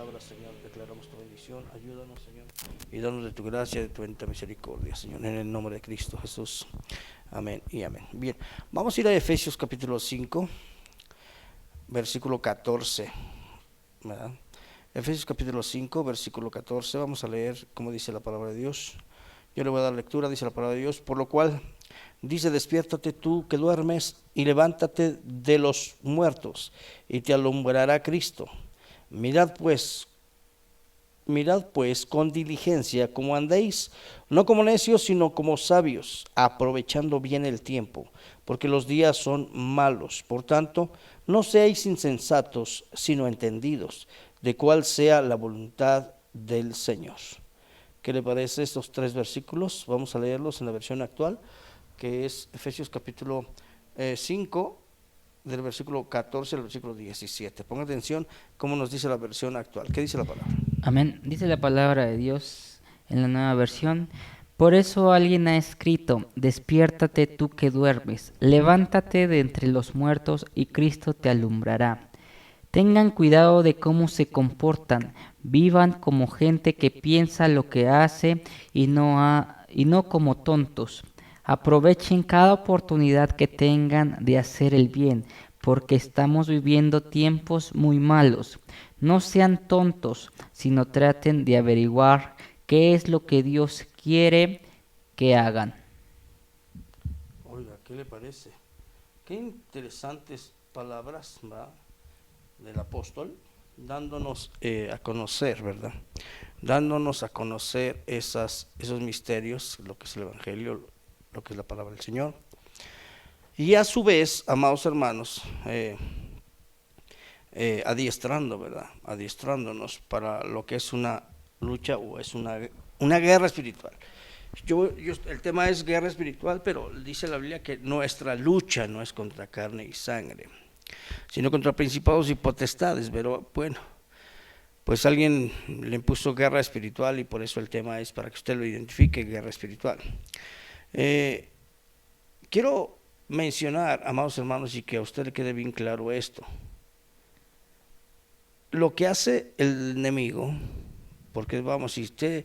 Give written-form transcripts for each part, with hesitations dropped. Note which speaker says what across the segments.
Speaker 1: palabra, Señor, declaramos tu bendición. Ayúdanos, Señor, y danos de tu gracia, de tu bendita misericordia, Señor, en el nombre de Cristo Jesús. Amén y amén. Bien, vamos a ir a Efesios capítulo 5, versículo 14, ¿verdad? Efesios capítulo 5, versículo 14, vamos a leer cómo dice la palabra de Dios. Yo le voy a dar lectura, dice la palabra de Dios, por lo cual dice: despiértate tú que duermes, y levántate de los muertos, y te alumbrará Cristo. Mirad pues con diligencia cómo andéis, no como necios, sino como sabios, aprovechando bien el tiempo, porque los días son malos. Por tanto, no seáis insensatos, sino entendidos de cuál sea la voluntad del Señor. ¿Qué le parece estos tres versículos? Vamos a leerlos en la versión actual, que es Efesios capítulo 5, del versículo 14 al versículo 17. Ponga atención cómo nos dice la versión actual. ¿Qué dice la palabra?
Speaker 2: Amén. Dice la palabra de Dios en la nueva versión. Por eso alguien ha escrito: despiértate tú que duermes, levántate de entre los muertos y Cristo te alumbrará. Tengan cuidado de cómo se comportan, vivan como gente que piensa lo que hace y no como tontos. Aprovechen cada oportunidad que tengan de hacer el bien, porque estamos viviendo tiempos muy malos. No sean tontos, sino traten de averiguar qué es lo que Dios quiere que hagan.
Speaker 1: Oiga, ¿qué le parece? Qué interesantes palabras, ¿verdad?, del apóstol, dándonos a conocer, ¿verdad? Dándonos a conocer esos misterios, lo que es el Evangelio, lo que es la palabra del Señor. Y a su vez, amados hermanos, adiestrando, ¿verdad? Adiestrándonos para lo que es una lucha o es una guerra espiritual. El tema es guerra espiritual, pero dice la Biblia que nuestra lucha no es contra carne y sangre, sino contra principados y potestades. Pero bueno, pues alguien le impuso guerra espiritual y por eso el tema es para que usted lo identifique, guerra espiritual. Quiero mencionar, amados hermanos, y que a usted le quede bien claro esto. Lo que hace el enemigo, porque vamos, si usted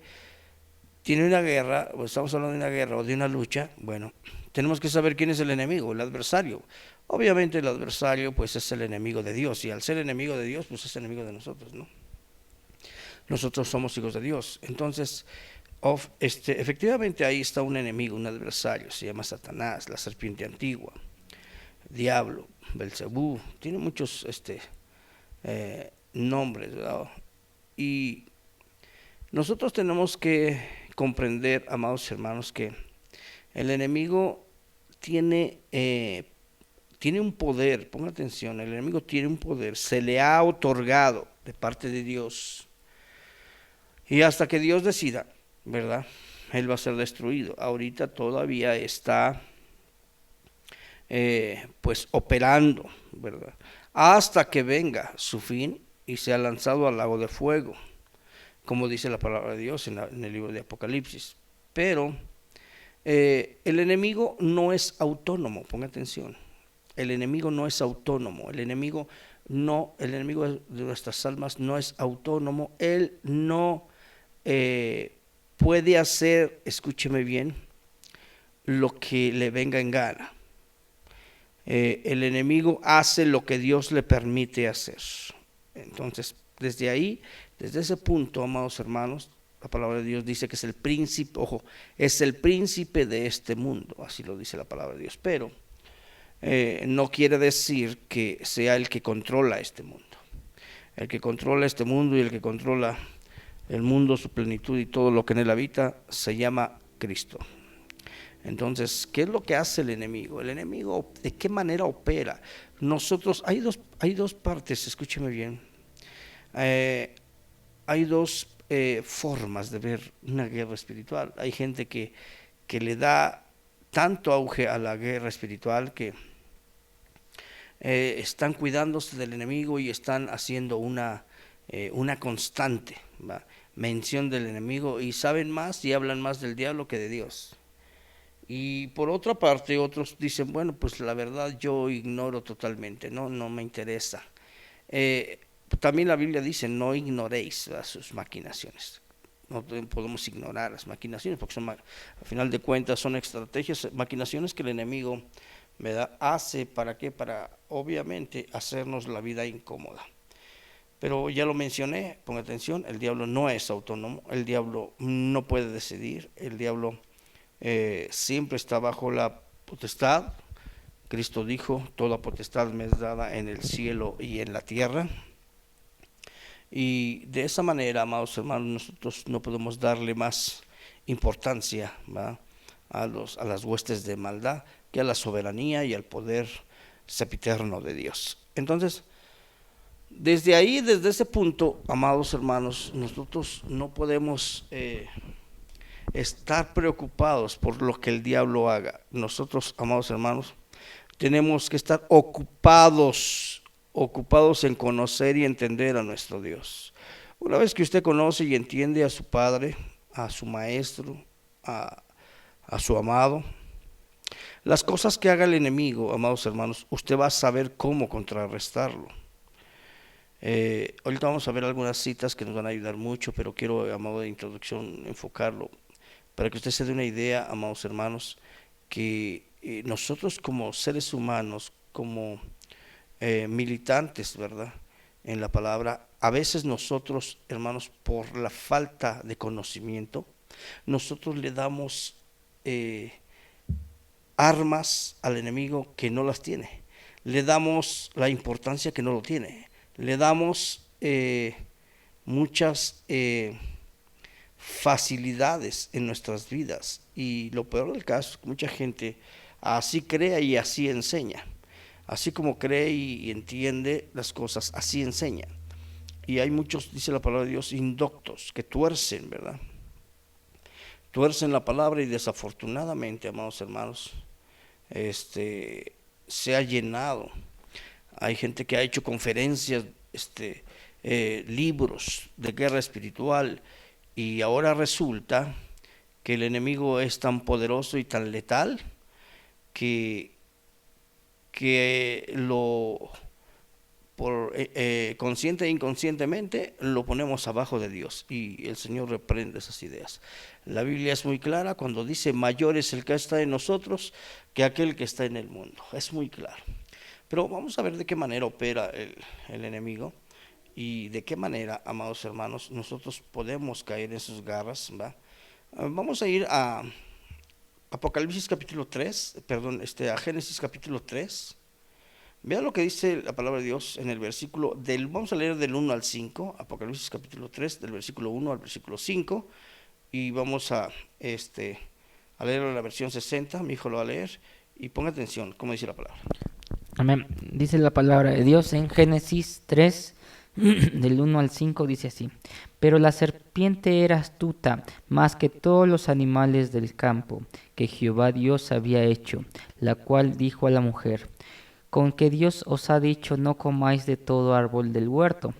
Speaker 1: tiene una guerra, o estamos hablando de una guerra o de una lucha, bueno, tenemos que saber quién es el enemigo, el adversario. Obviamente el adversario pues es el enemigo de Dios, y al ser enemigo de Dios pues es enemigo de nosotros, ¿no? Nosotros somos hijos de Dios. Entonces, efectivamente ahí está un enemigo, un adversario, se llama Satanás, la serpiente antigua, diablo, Belcebú, tiene muchos nombres, ¿verdad? Y nosotros tenemos que comprender, amados hermanos, que el enemigo tiene un poder. Ponga atención, el enemigo tiene un poder, se le ha otorgado de parte de Dios, y hasta que Dios decida, ¿verdad?, él va a ser destruido. Ahorita todavía está pues operando, ¿verdad?, hasta que venga su fin y sea lanzado al lago de fuego, como dice la palabra de Dios en el libro de Apocalipsis. Pero el enemigo no es autónomo, ponga atención. El enemigo no es autónomo, el enemigo de nuestras almas no es autónomo. Él no puede hacer, escúcheme bien, lo que le venga en gana. El enemigo hace lo que Dios le permite hacer. Entonces, desde ese punto, amados hermanos, la palabra de Dios dice que es el príncipe, ojo, es el príncipe de este mundo, así lo dice la palabra de Dios, pero no quiere decir que sea el que controla este mundo. El que controla este mundo y el que controla el mundo, su plenitud y todo lo que en él habita, se llama Cristo. Entonces, ¿qué es lo que hace el enemigo? El enemigo, ¿de qué manera opera? Nosotros, hay dos partes, escúcheme bien. Hay dos formas de ver una guerra espiritual. Hay gente que le da tanto auge a la guerra espiritual que están cuidándose del enemigo y están haciendo una constante, ¿va?, mención del enemigo, y saben más y hablan más del diablo que de Dios. Y por otra parte, otros dicen, bueno, pues la verdad yo ignoro totalmente, no me interesa. también la Biblia dice, no ignoréis sus maquinaciones. No podemos ignorar las maquinaciones, porque son, al final de cuentas son estrategias, maquinaciones que el enemigo, ¿verdad?, hace. ¿Para qué? Para, obviamente, hacernos la vida incómoda. Pero ya lo mencioné, ponga atención, el diablo no es autónomo, el diablo no puede decidir, el diablo siempre está bajo la potestad. Cristo dijo, toda potestad me es dada en el cielo y en la tierra. Y de esa manera, amados hermanos, nosotros no podemos darle más importancia, ¿verdad?, a las huestes de maldad que a la soberanía y al poder sempiterno de Dios. Entonces, desde ahí, desde ese punto, amados hermanos, nosotros no podemos estar preocupados por lo que el diablo haga. Nosotros, amados hermanos, tenemos que estar ocupados en conocer y entender a nuestro Dios. Una vez que usted conoce y entiende a su Padre, a su Maestro, a su amado, las cosas que haga el enemigo, amados hermanos, usted va a saber cómo contrarrestarlo. Ahorita vamos a ver algunas citas que nos van a ayudar mucho, pero quiero, a modo de introducción, enfocarlo para que usted se dé una idea, amados hermanos, que nosotros como seres humanos, como militantes, ¿verdad?, en la palabra, a veces nosotros, hermanos, por la falta de conocimiento, nosotros le damos armas al enemigo que no las tiene, le damos la importancia que no lo tiene, le damos muchas facilidades en nuestras vidas, y lo peor del caso es que mucha gente así cree y así enseña. Así como cree y entiende las cosas, así enseña. Y hay muchos, dice la palabra de Dios, indoctos, que tuercen, ¿verdad? Tuercen la palabra, y desafortunadamente, amados hermanos, se ha llenado. Hay gente que ha hecho conferencias, libros de guerra espiritual, y ahora resulta que el enemigo es tan poderoso y tan letal que consciente e inconscientemente lo ponemos abajo de Dios, y el Señor reprende esas ideas. La Biblia es muy clara cuando dice, mayor es el que está en nosotros que aquel que está en el mundo. Es muy claro. Pero vamos a ver de qué manera opera el enemigo, y de qué manera, amados hermanos, nosotros podemos caer en sus garras, ¿va? Vamos a ir a Apocalipsis capítulo 3, a Génesis capítulo 3. Vean lo que dice la palabra de Dios en el versículo vamos a leer del 1 al 5, Apocalipsis capítulo 3, del versículo 1 al versículo 5, y vamos a leer la versión 60, mi hijo lo va a leer, y ponga atención, cómo dice la palabra.
Speaker 2: Amén. Dice la palabra de Dios en Génesis 3, del 1 al 5, dice así: Pero la serpiente era astuta más que todos los animales del campo que Jehová Dios había hecho, la cual dijo a la mujer: ¿Con que Dios os ha dicho, no comáis de todo árbol del huerto?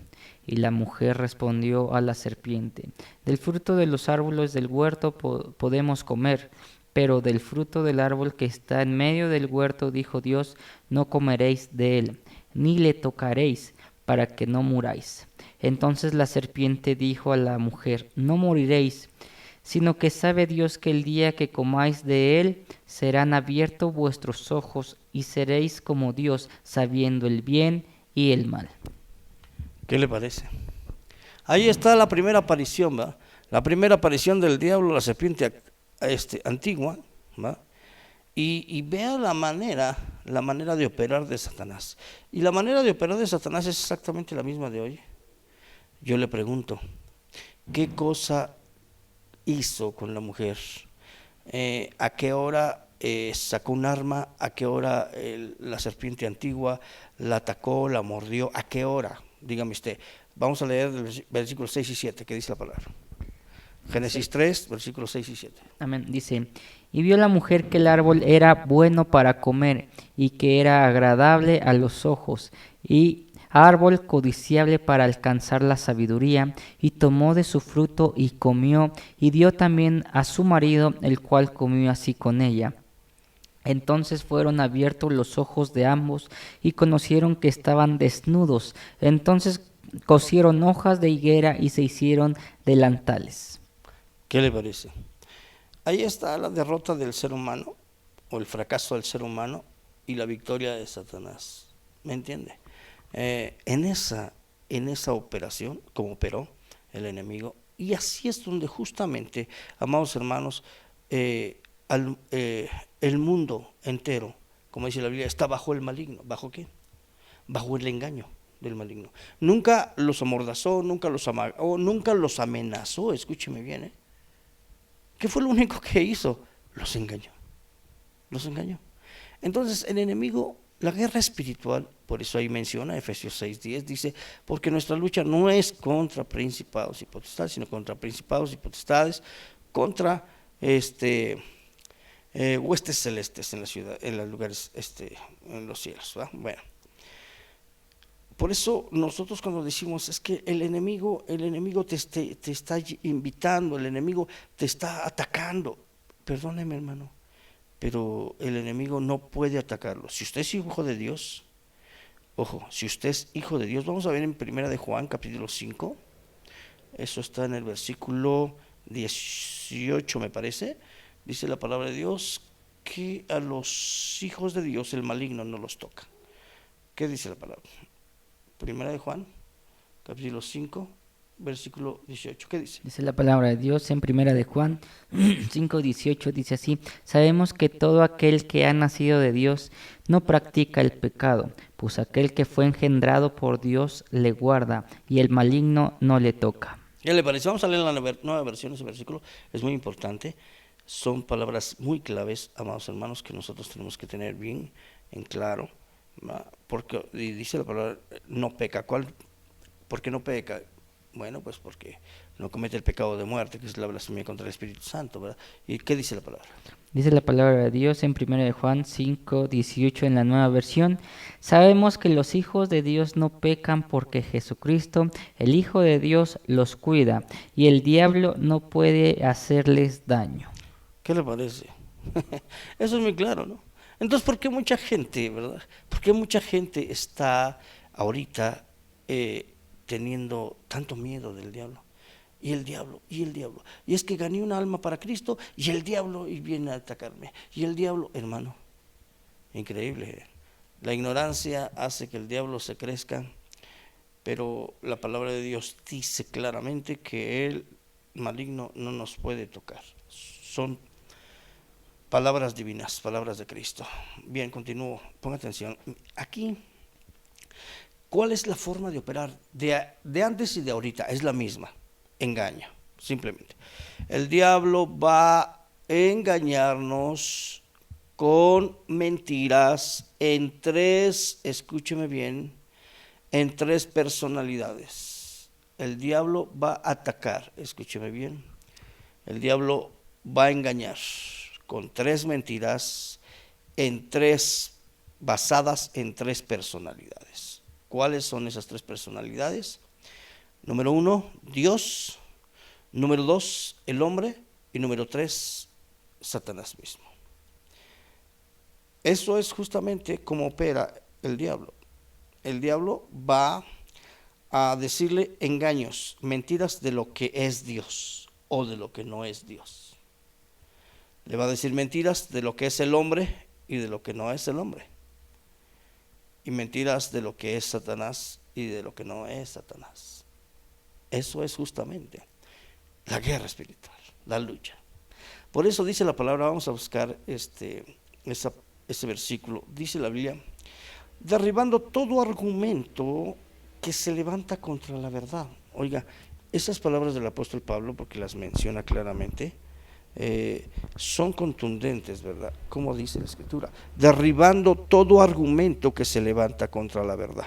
Speaker 2: Y la mujer respondió a la serpiente: Del fruto de los árboles del huerto podemos comer, pero del fruto del árbol que está en medio del huerto, dijo Dios, no comeréis de él, ni le tocaréis, para que no muráis. Entonces la serpiente dijo a la mujer: No moriréis, sino que sabe Dios que el día que comáis de él, serán abiertos vuestros ojos, y seréis como Dios, sabiendo el bien y el mal.
Speaker 1: ¿Qué le parece? Ahí está la primera aparición, ¿va? La primera aparición del diablo, la serpiente antigua, ¿va? Y vea la manera de operar de Satanás. Y la manera de operar de Satanás es exactamente la misma de hoy. Yo le pregunto, ¿qué cosa hizo con la mujer? ¿A qué hora sacó un arma? ¿A qué hora la serpiente antigua la atacó, la mordió? ¿A qué hora? Dígame usted. Vamos a leer el versículos 6 y 7, ¿qué dice la palabra? Génesis 3, versículos 6 y 7.
Speaker 2: Amén. Dice: Y vio la mujer que el árbol era bueno para comer, y que era agradable a los ojos, y árbol codiciable para alcanzar la sabiduría, y tomó de su fruto y comió, y dio también a su marido, el cual comió así con ella. Entonces fueron abiertos los ojos de ambos, y conocieron que estaban desnudos. Entonces cosieron hojas de higuera y se hicieron delantales.
Speaker 1: ¿Qué le parece? Ahí está la derrota del ser humano, o el fracaso del ser humano, y la victoria de Satanás. ¿Me entiende? En esa operación, como operó el enemigo, y así es donde justamente, amados hermanos, el mundo entero, como dice la Biblia, está bajo el maligno. ¿Bajo qué? Bajo el engaño del maligno. Nunca los amordazó, nunca los amagó, nunca los amenazó, escúcheme bien, ¿qué fue lo único que hizo? Los engañó. Los engañó. Entonces el enemigo, la guerra espiritual, por eso ahí menciona Efesios 6:10, dice, porque nuestra lucha no es contra principados y potestades, sino contra principados y potestades, contra huestes celestes en la ciudad, en los lugares, en los cielos, ¿verdad? Bueno, por eso nosotros cuando decimos es que el enemigo te está invitando, el enemigo te está atacando, perdóneme hermano, pero el enemigo no puede atacarlo. Si usted es hijo de Dios, ojo, si usted es hijo de Dios, vamos a ver en Primera de Juan, capítulo 5, eso está en el versículo 18 me parece, dice la palabra de Dios que a los hijos de Dios el maligno no los toca. ¿Qué dice la palabra? Primera de Juan, capítulo 5, versículo 18. ¿Qué dice?
Speaker 2: Dice la palabra de Dios en Primera de Juan 5:18, dice así: sabemos que todo aquel que ha nacido de Dios no practica el pecado, pues aquel que fue engendrado por Dios le guarda, y el maligno no le toca.
Speaker 1: ¿Qué le parece? Vamos a leer la nueva versión de ese versículo, es muy importante, son palabras muy claves, amados hermanos, que nosotros tenemos que tener bien en claro, porque dice la palabra, no peca. ¿Por qué no peca? Bueno, pues porque no comete el pecado de muerte, que es la blasfemia contra el Espíritu Santo, ¿verdad? ¿Y qué dice la palabra?
Speaker 2: Dice la palabra de Dios en 1 de Juan 5:18 en la nueva versión: sabemos que los hijos de Dios no pecan porque Jesucristo, el Hijo de Dios, los cuida, y el diablo no puede hacerles daño.
Speaker 1: ¿Qué le parece? Eso es muy claro, ¿no? Entonces, ¿por qué mucha gente, verdad? ¿Por qué mucha gente está ahorita teniendo tanto miedo del diablo? Y el diablo, y el diablo. Y es que gané un alma para Cristo y el diablo y viene a atacarme. Y el diablo, hermano, increíble. La ignorancia hace que el diablo se crezca, pero la palabra de Dios dice claramente que el maligno no nos puede tocar. Son palabras divinas, palabras de Cristo. Bien, continúo, ponga atención. Aquí, ¿cuál es la forma de operar de antes y de ahorita? Es la misma, engaño, simplemente. El diablo va a engañarnos con mentiras en tres, escúcheme bien, en tres personalidades. El diablo va a atacar, escúcheme bien, el diablo va a engañar con tres mentiras basadas en tres personalidades. ¿Cuáles son esas tres personalidades? Número 1, Dios. Número 2, el hombre. Y número 3, Satanás mismo. Eso es justamente como opera el diablo. El diablo va a decirle engaños, mentiras de lo que es Dios o de lo que no es Dios. Le va a decir mentiras de lo que es el hombre y de lo que no es el hombre. Y mentiras de lo que es Satanás y de lo que no es Satanás. Eso es justamente la guerra espiritual, la lucha. Por eso dice la palabra, vamos a buscar ese versículo. Dice la Biblia, derribando todo argumento que se levanta contra la verdad. Oiga, esas palabras del apóstol Pablo, porque las menciona claramente, son contundentes, ¿verdad? Como dice la Escritura, derribando todo argumento que se levanta contra la verdad.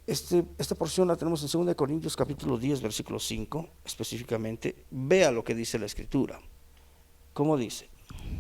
Speaker 1: Esta porción la tenemos en 2 Corintios capítulo 10, versículo 5, específicamente. Vea lo que dice la Escritura. ¿Cómo dice?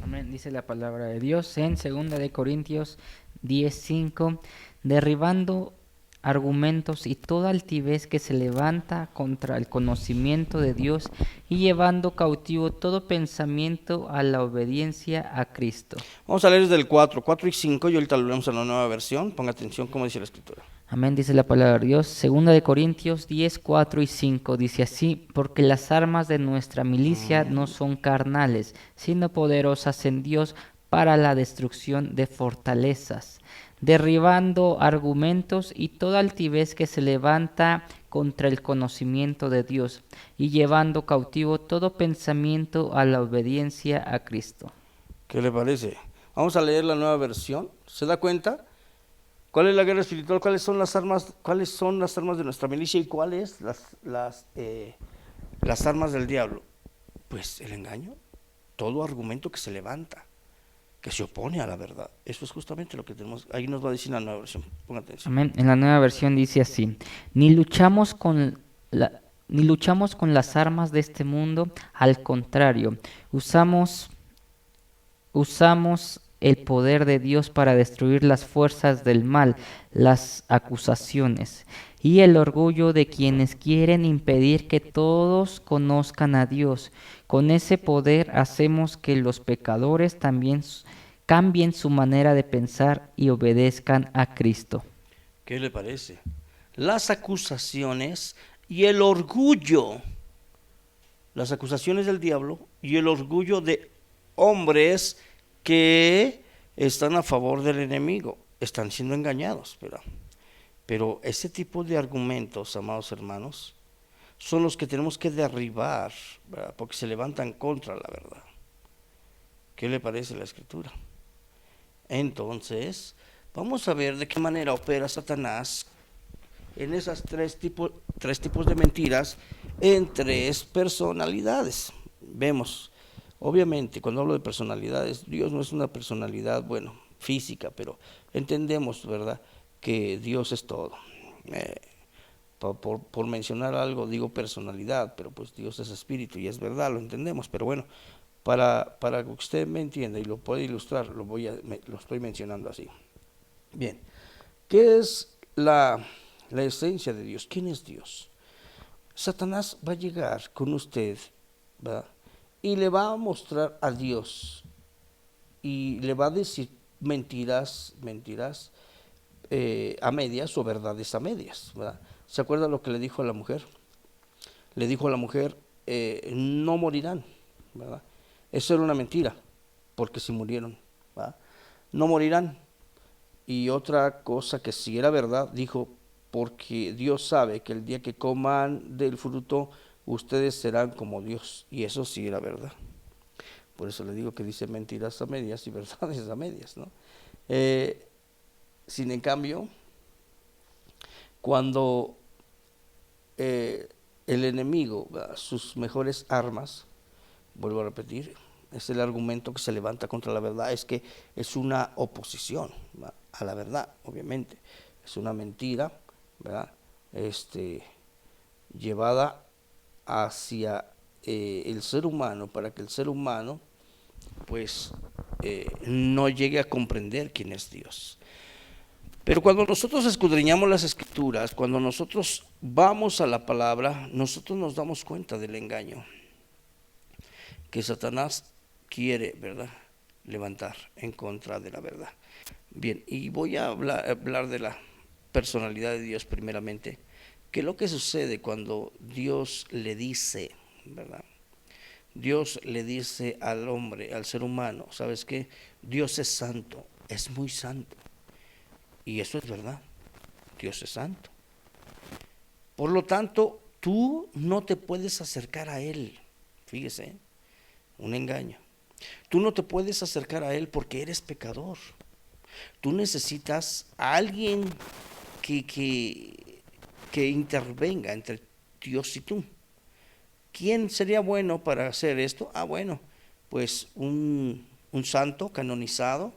Speaker 2: Amén. Dice la palabra de Dios en 2 Corintios 10:5: derribando argumentos y toda altivez que se levanta contra el conocimiento de Dios, y llevando cautivo todo pensamiento a la obediencia a Cristo.
Speaker 1: Vamos a leer desde el 4 y 5, y ahorita lo leemos en la nueva versión. Ponga atención cómo dice la Escritura.
Speaker 2: Amén, dice la palabra de Dios. Segunda de Corintios 10, 4 y 5 dice así: porque las armas de nuestra milicia no son carnales, sino poderosas en Dios para la destrucción de fortalezas, derribando argumentos y toda altivez que se levanta contra el conocimiento de Dios, y llevando cautivo todo pensamiento a la obediencia a Cristo.
Speaker 1: ¿Qué le parece? Vamos a leer la nueva versión. ¿Se da cuenta? ¿Cuál es la guerra espiritual? ¿Cuáles son las armas? ¿Cuáles son las armas de nuestra milicia y cuáles las armas del diablo? Pues el engaño, todo argumento que se levanta, que se opone a la verdad. Eso es justamente lo que tenemos. Ahí nos va a decir la nueva versión. Ponga atención.
Speaker 2: Amén. En la nueva versión dice así: ni luchamos ni luchamos con las armas de este mundo, al contrario, usamos el poder de Dios para destruir las fuerzas del mal, las acusaciones y el orgullo de quienes quieren impedir que todos conozcan a Dios. Con ese poder hacemos que los pecadores también cambien su manera de pensar y obedezcan a Cristo.
Speaker 1: ¿Qué le parece? Las acusaciones y el orgullo, las acusaciones del diablo y el orgullo de hombres que están a favor del enemigo, están siendo engañados, pero ese tipo de argumentos, amados hermanos, son los que tenemos que derribar, ¿verdad? Porque se levantan contra la verdad. ¿Qué le parece la escritura? Entonces, vamos a ver de qué manera opera Satanás en esas tres tipos de mentiras en tres personalidades. Vemos, obviamente, cuando hablo de personalidades, Dios no es una personalidad, bueno, física, pero entendemos, ¿verdad?, que Dios es todo. Por mencionar algo, digo personalidad, pero pues Dios es espíritu y es verdad, lo entendemos, pero bueno, para que usted me entienda y lo pueda ilustrar, lo estoy mencionando así. Bien, ¿qué es la esencia de Dios? ¿Quién es Dios? Satanás va a llegar con usted, ¿verdad?, y le va a mostrar a Dios y le va a decir mentiras a medias o verdades a medias, ¿verdad? ¿Se acuerda lo que le dijo a la mujer? Le dijo a la mujer, no morirán, ¿verdad? Eso era una mentira, porque si murieron, ¿verdad? No morirán. Y otra cosa que sí era verdad, dijo, porque Dios sabe que el día que coman del fruto, ustedes serán como Dios. Y eso sí era verdad. Por eso le digo que dice mentiras a medias y verdades a medias, ¿no? Sin en cambio, cuando el enemigo, sus mejores armas, vuelvo a repetir, es el argumento que se levanta contra la verdad, es que es una oposición a la verdad, obviamente, es una mentira, ¿verdad?, llevada hacia el ser humano, para que el ser humano pues no llegue a comprender quién es Dios. Pero cuando nosotros escudriñamos las escrituras, cuando nosotros vamos a la palabra, nosotros nos damos cuenta del engaño que Satanás quiere, ¿verdad?, levantar en contra de la verdad. Bien, y voy a hablar de la personalidad de Dios primeramente, que es lo que sucede cuando Dios le dice, ¿verdad? Dios le dice al hombre, al ser humano, ¿sabes qué? Dios es santo, es muy santo. Y eso es verdad, Dios es santo. Por lo tanto, tú no te puedes acercar a Él. Fíjese, un engaño. Tú no te puedes acercar a Él porque eres pecador. Tú necesitas a alguien que intervenga entre Dios y tú. ¿Quién sería bueno para hacer esto? Bueno, pues un santo canonizado,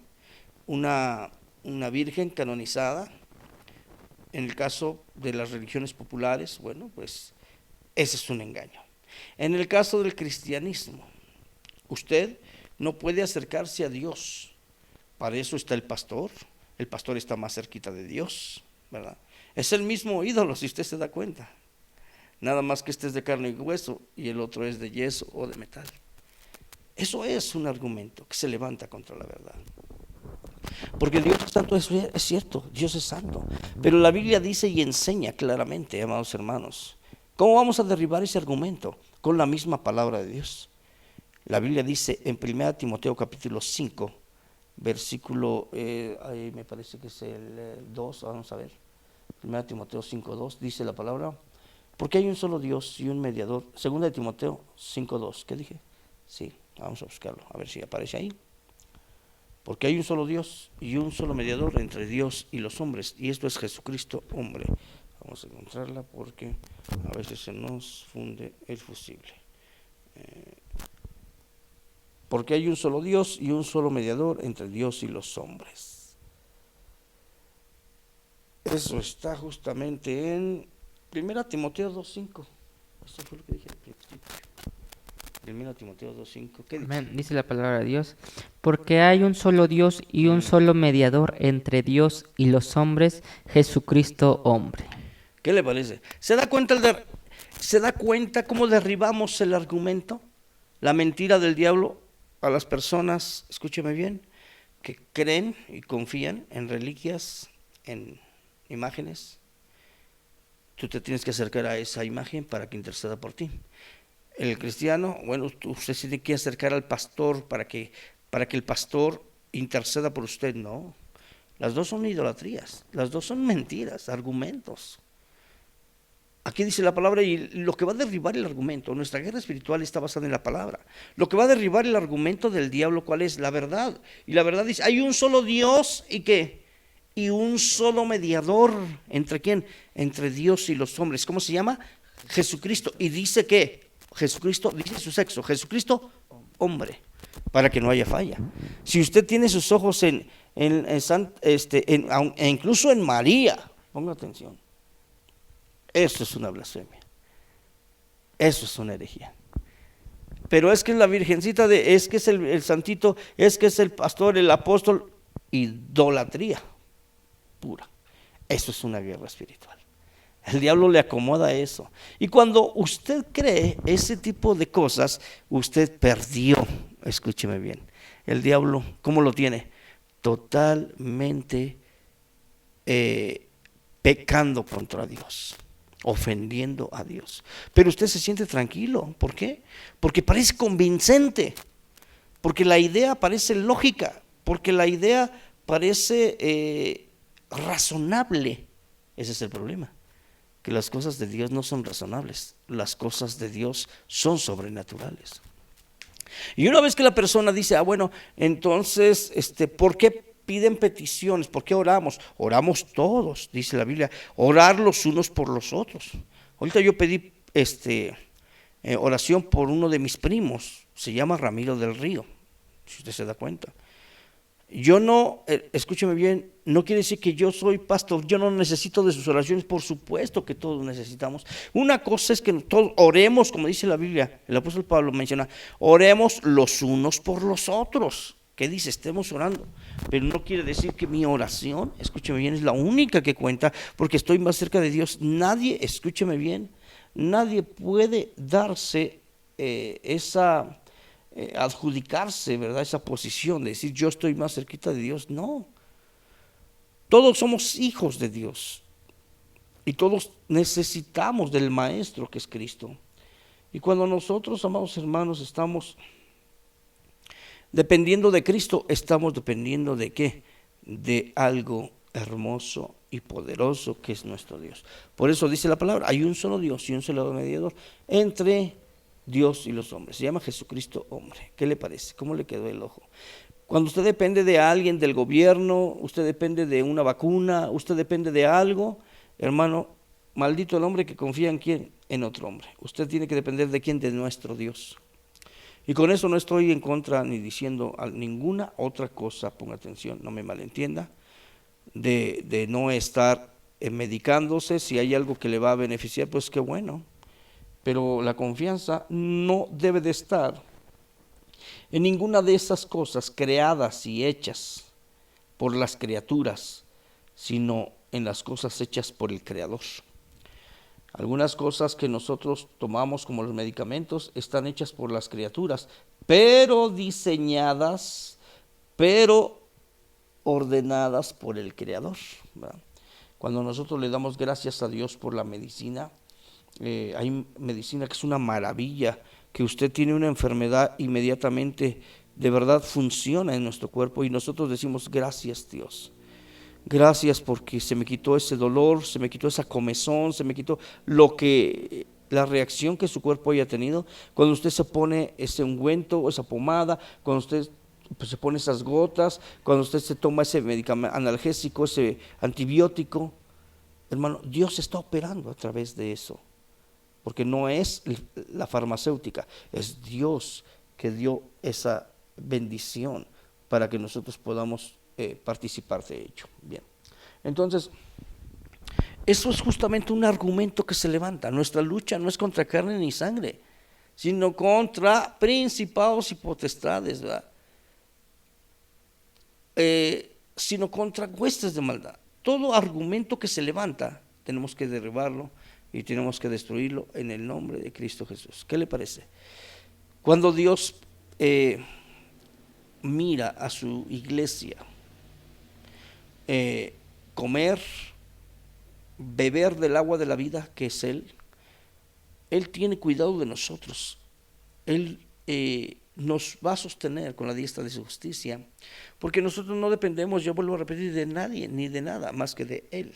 Speaker 1: una virgen canonizada. En el caso de las religiones populares, bueno, pues ese es un engaño. En el caso del cristianismo, usted no puede acercarse a Dios. Para eso está el pastor está más cerquita de Dios, ¿verdad? Es el mismo ídolo, si usted se da cuenta. Nada más que este es de carne y hueso y el otro es de yeso o de metal. Eso es un argumento que se levanta contra la verdad. Porque Dios es santo, es cierto, Dios es santo. Pero la Biblia dice y enseña claramente, amados hermanos, ¿cómo vamos a derribar ese argumento? Con la misma palabra de Dios. La Biblia dice en 1 Timoteo capítulo 5, versículo, ahí me parece que es el 2, vamos a ver. 1 Timoteo 5:2 dice la palabra, porque hay un solo Dios y un mediador. 2 Timoteo 5:2, ¿qué dije? Sí, vamos a buscarlo, a ver si aparece ahí. Porque hay un solo Dios y un solo mediador entre Dios y los hombres, y esto es Jesucristo, hombre. Vamos a encontrarla porque a veces se nos funde el fusible. Porque hay un solo Dios y un solo mediador entre Dios y los hombres. Eso está justamente en 1 Timoteo 2:5. Eso fue lo que dije al principio. 1 Timoteo 2:5. ¿Qué dice?
Speaker 2: Amén. Dice la palabra de Dios, porque hay un solo Dios y un solo mediador entre Dios y los hombres, Jesucristo hombre.
Speaker 1: ¿Qué le parece? ¿Se da cuenta cómo derribamos el argumento? La mentira del diablo a las personas, escúcheme bien, que creen y confían en reliquias, en imágenes. Tú te tienes que acercar a esa imagen para que interceda por ti. El cristiano, bueno, usted se tiene que acercar al pastor para que el pastor interceda por usted. No, las dos son idolatrías, las dos son mentiras, argumentos. Aquí dice la palabra, y lo que va a derribar el argumento, nuestra guerra espiritual está basada en la palabra. Lo que va a derribar el argumento del diablo, ¿cuál es? La verdad. Y la verdad dice, hay un solo Dios, ¿y qué? Y un solo mediador. ¿Entre quién? Entre Dios y los hombres. ¿Cómo se llama? Jesucristo. Y dice que Jesucristo, dice su sexo, Jesucristo, hombre, para que no haya falla. Si usted tiene sus ojos e incluso en María, ponga atención. Eso es una blasfemia. Eso es una herejía. Pero es que es la virgencita, es que es el santito, es que es el pastor, el apóstol, idolatría pura. Eso es una guerra espiritual. El diablo le acomoda eso. Y cuando usted cree ese tipo de cosas, usted perdió. Escúcheme bien. El diablo, ¿cómo lo tiene? Totalmente pecando contra Dios, ofendiendo a Dios. Pero usted se siente tranquilo. ¿Por qué? Porque parece convincente, porque la idea parece lógica, porque la idea parece razonable. Ese es el problema, que las cosas de Dios no son razonables, las cosas de Dios son sobrenaturales. Y una vez que la persona dice, bueno, entonces, ¿por qué piden peticiones? ¿Por qué oramos? Oramos todos, dice la Biblia, orar los unos por los otros. Ahorita yo pedí oración por uno de mis primos, se llama Ramiro del Río, si usted se da cuenta. Yo no, escúcheme bien, no quiere decir que yo soy pastor, yo no necesito de sus oraciones, por supuesto que todos necesitamos. Una cosa es que todos oremos, como dice la Biblia, el apóstol Pablo menciona, oremos los unos por los otros. ¿Qué dice? Estemos orando. Pero no quiere decir que mi oración, escúcheme bien, es la única que cuenta, porque estoy más cerca de Dios. Nadie, escúcheme bien, nadie puede darse adjudicarse, ¿verdad?, esa posición de decir yo estoy más cerquita de Dios. No, todos somos hijos de Dios y todos necesitamos del maestro que es Cristo. Y cuando nosotros, amados hermanos, estamos dependiendo de Cristo, estamos dependiendo de ¿qué? De algo hermoso y poderoso que es nuestro Dios. Por eso dice la palabra, hay un solo Dios y un solo mediador entre Dios y los hombres. Se llama Jesucristo hombre. ¿Qué le parece? ¿Cómo le quedó el ojo? Cuando usted depende de alguien, del gobierno, usted depende de una vacuna, usted depende de algo, hermano, maldito el hombre que confía en quién, en otro hombre. Usted tiene que depender de quién, de nuestro Dios. Y con eso no estoy en contra ni diciendo ninguna otra cosa, ponga atención, no me malentienda, de no estar medicándose. Si hay algo que le va a beneficiar, pues qué bueno. Pero la confianza no debe de estar en ninguna de esas cosas creadas y hechas por las criaturas, sino en las cosas hechas por el Creador. Algunas cosas que nosotros tomamos como los medicamentos están hechas por las criaturas, pero diseñadas, pero ordenadas por el Creador, ¿verdad? Cuando nosotros le damos gracias a Dios por la medicina, hay medicina que es una maravilla, que usted tiene una enfermedad, inmediatamente de verdad funciona en nuestro cuerpo y nosotros decimos gracias Dios. Gracias porque se me quitó ese dolor, se me quitó esa comezón, se me quitó la reacción que su cuerpo haya tenido. Cuando usted se pone ese ungüento o esa pomada, cuando usted pues, se pone esas gotas, cuando usted se toma ese medicamento analgésico, ese antibiótico, hermano, Dios está operando a través de eso. Porque no es la farmacéutica, es Dios que dio esa bendición para que nosotros podamos participar de ello. Bien, entonces, eso es justamente un argumento que se levanta. Nuestra lucha no es contra carne ni sangre, sino contra principados y potestades, ¿verdad? Sino contra huestes de maldad. Todo argumento que se levanta, tenemos que derribarlo y tenemos que destruirlo en el nombre de Cristo Jesús. ¿Qué le parece? Cuando Dios mira a su iglesia, comer, beber del agua de la vida que es Él tiene cuidado de nosotros. Él nos va a sostener con la diestra de su justicia, porque nosotros no dependemos, yo vuelvo a repetir, de nadie ni de nada más que de Él.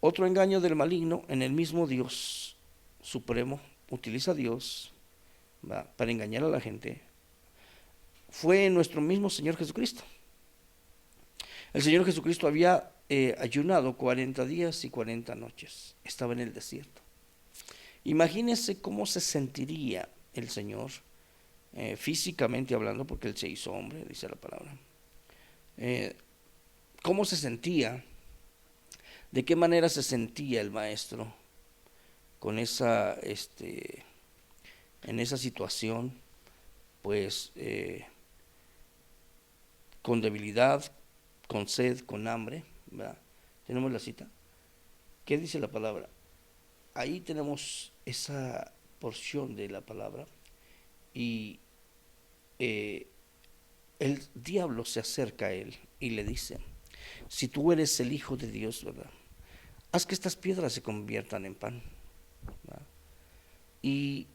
Speaker 1: Otro engaño del maligno, en el mismo Dios supremo, utiliza a Dios, ¿va?, para engañar a la gente, fue nuestro mismo Señor Jesucristo. El Señor Jesucristo había ayunado 40 días y 40 noches, estaba en el desierto. Imagínense cómo se sentiría el Señor, físicamente hablando, porque Él se hizo hombre, dice la palabra. ¿Cómo se sentía? ¿De qué manera se sentía el maestro con esa, en esa situación? Pues con debilidad, con sed, con hambre, ¿verdad? Tenemos la cita. ¿Qué dice la palabra? Ahí tenemos esa porción de la palabra y el diablo se acerca a él y le dice: si tú eres el Hijo de Dios, ¿verdad?, haz que estas piedras se conviertan en pan, ¿verdad? Y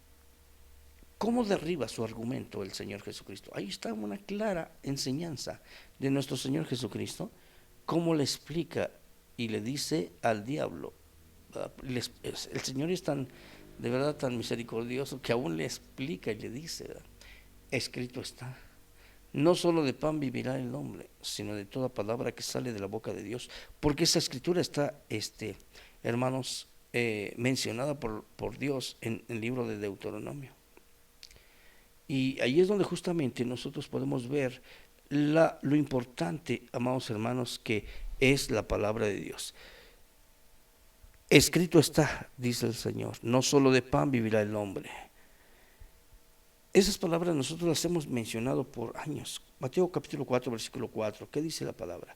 Speaker 1: ¿cómo derriba su argumento el Señor Jesucristo? Ahí está una clara enseñanza de nuestro Señor Jesucristo, cómo le explica y le dice al diablo. El Señor es tan, de verdad, tan misericordioso que aún le explica y le dice, ¿verdad?, escrito está, no solo de pan vivirá el hombre, sino de toda palabra que sale de la boca de Dios, porque esa escritura está, hermanos, mencionada por Dios en el libro de Deuteronomio. Y ahí es donde justamente nosotros podemos ver lo importante, amados hermanos, que es la palabra de Dios. Escrito está, dice el Señor, no solo de pan vivirá el hombre. Esas palabras nosotros las hemos mencionado por años. Mateo capítulo 4, versículo 4, ¿qué dice la palabra?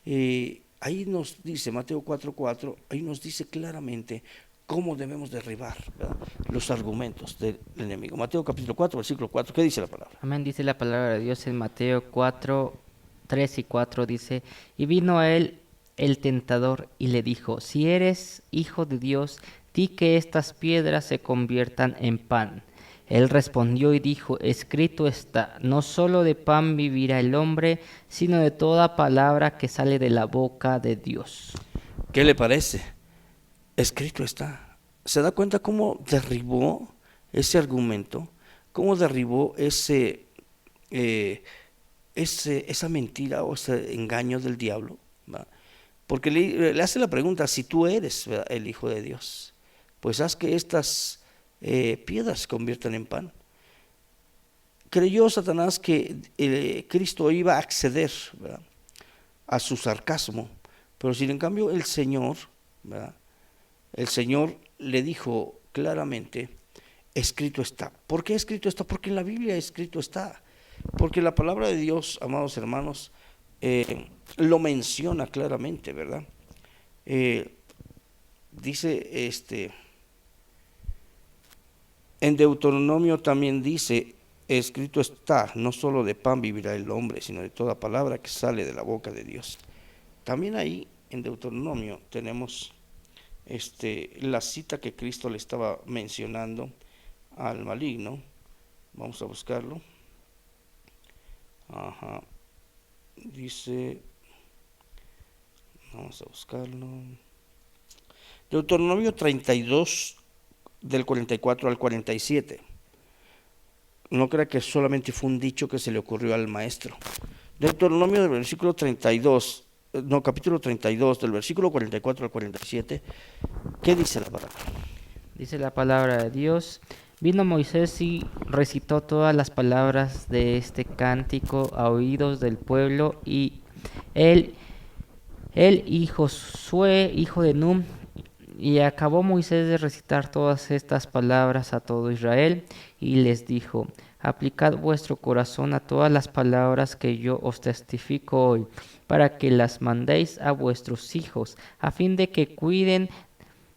Speaker 1: Ahí nos dice, Mateo 4:4, ahí nos dice claramente cómo debemos derribar, ¿verdad?, los argumentos del enemigo. Mateo capítulo 4, versículo 4, ¿qué dice la palabra?
Speaker 2: Amén, dice la palabra de Dios en Mateo 4, 3 y 4, dice: y vino a él el tentador y le dijo: si eres hijo de Dios, di que estas piedras se conviertan en pan. Él respondió y dijo: escrito está, no solo de pan vivirá el hombre, sino de toda palabra que sale de la boca de Dios.
Speaker 1: ¿Qué le parece? Escrito está. ¿Se da cuenta cómo derribó ese argumento? ¿Cómo derribó esa mentira o ese engaño del diablo? ¿Va? Porque le hace la pregunta: si tú eres, ¿verdad?, el Hijo de Dios, pues haz que estas piedras se conviertan en pan. Creyó Satanás que Cristo iba a acceder, ¿verdad?, a su sarcasmo, pero sin en cambio el Señor, ¿verdad?, el Señor le dijo claramente: escrito está. ¿Por qué escrito está? Porque en la Biblia escrito está. Porque la palabra de Dios, amados hermanos, lo menciona claramente, ¿verdad? Dice, en Deuteronomio también dice, escrito está, no solo de pan vivirá el hombre, sino de toda palabra que sale de la boca de Dios. También ahí en Deuteronomio tenemos la cita que Cristo le estaba mencionando al maligno. Vamos a buscarlo. Ajá. Dice, vamos a buscarlo. Deuteronomio 32, del 44 al 47. No crea que solamente fue un dicho que se le ocurrió al maestro. Deuteronomio del versículo 32, capítulo 32, del versículo 44 al 47. ¿Qué dice la palabra?
Speaker 2: Dice la palabra de Dios: Vino Moisés y recitó todas las palabras de este cántico a oídos del pueblo, y él y Josué, hijo de Nun. Y acabó Moisés de recitar todas estas palabras a todo Israel, y les dijo: Aplicad vuestro corazón a todas las palabras que yo os testifico hoy, para que las mandéis a vuestros hijos, a fin de que cuiden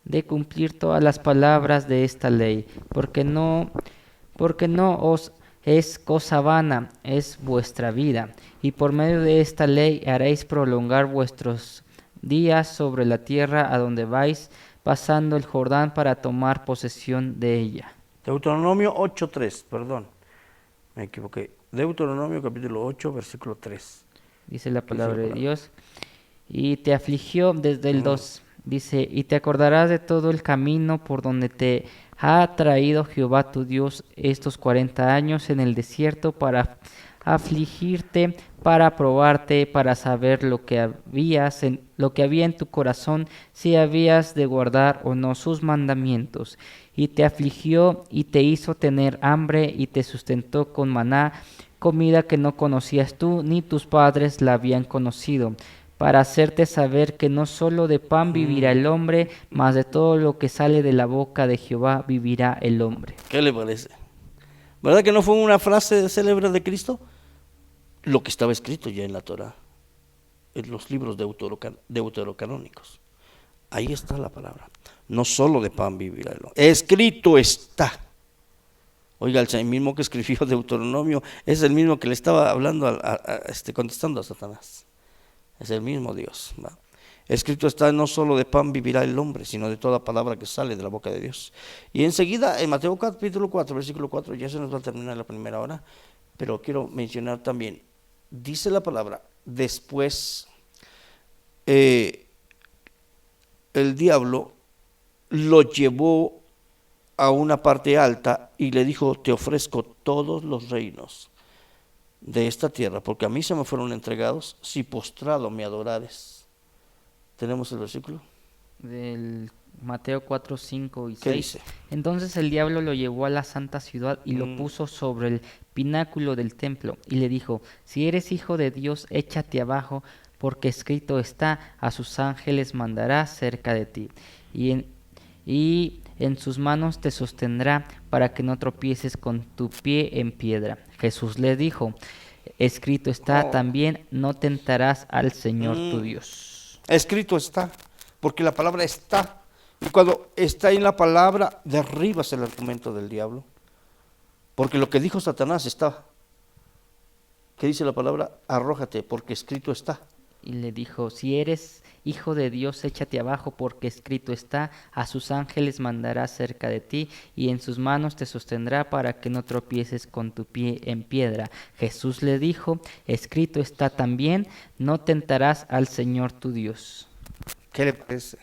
Speaker 2: de cumplir todas las palabras de esta ley, porque no os es cosa vana, es vuestra vida, y por medio de esta ley haréis prolongar vuestros días sobre la tierra a donde vais pasando el Jordán para tomar posesión de ella.
Speaker 1: Deuteronomio 8:3, perdón, me equivoqué. Deuteronomio capítulo 8, versículo 3.
Speaker 2: Dice la palabra de Dios: Y te afligió desde el 2. Dice: Y te acordarás de todo el camino por donde te ha traído Jehová tu Dios estos 40 años en el desierto, para afligirte, para probarte, para saber lo que había en tu corazón, si habías de guardar o no sus mandamientos. Y te afligió y te hizo tener hambre y te sustentó con maná, comida que no conocías tú ni tus padres la habían conocido, para hacerte saber que no solo de pan vivirá el hombre, mas de todo lo que sale de la boca de Jehová vivirá el hombre.
Speaker 1: ¿Qué le parece? ¿Verdad que no fue una frase célebre de Cristo? Lo que estaba escrito ya en la Torah, en los libros deuterocanónicos. Ahí está la palabra. No solo de pan vivirá el hombre. Escrito está. Oiga, el mismo que escribió Deuteronomio es el mismo que le estaba hablando, contestando a Satanás. Es el mismo Dios. ¿Va? Escrito está, no solo de pan vivirá el hombre, sino de toda palabra que sale de la boca de Dios. Y enseguida, en Mateo capítulo 4, versículo 4, ya se nos va a terminar la primera hora, pero quiero mencionar también, dice la palabra, después el diablo lo llevó a una parte alta y le dijo: te ofrezco todos los reinos de esta tierra, porque a mí se me fueron entregados, si postrado me adorares. ¿Tenemos el versículo?
Speaker 2: Del Mateo 4, 5 y 6.
Speaker 1: ¿Qué dice?
Speaker 2: Entonces el diablo lo llevó a la santa ciudad y lo puso sobre el pináculo del templo, y le dijo: si eres hijo de Dios, échate abajo, porque escrito está: a sus ángeles mandará cerca de ti, y en sus manos te sostendrá, para que no tropieces con tu pie en piedra. Jesús le dijo: escrito está también: no tentarás al Señor tu Dios.
Speaker 1: Escrito está, porque la palabra está. Y cuando está en la palabra, derribas el argumento del diablo. Porque lo que dijo Satanás está. ¿Qué dice la palabra? Arrójate, porque escrito está.
Speaker 2: Y le dijo: si eres hijo de Dios, échate abajo, porque escrito está: a sus ángeles mandará cerca de ti, y en sus manos te sostendrá, para que no tropieces con tu pie en piedra. Jesús le dijo: escrito está también: no tentarás al Señor tu Dios.
Speaker 1: ¿Qué le parece?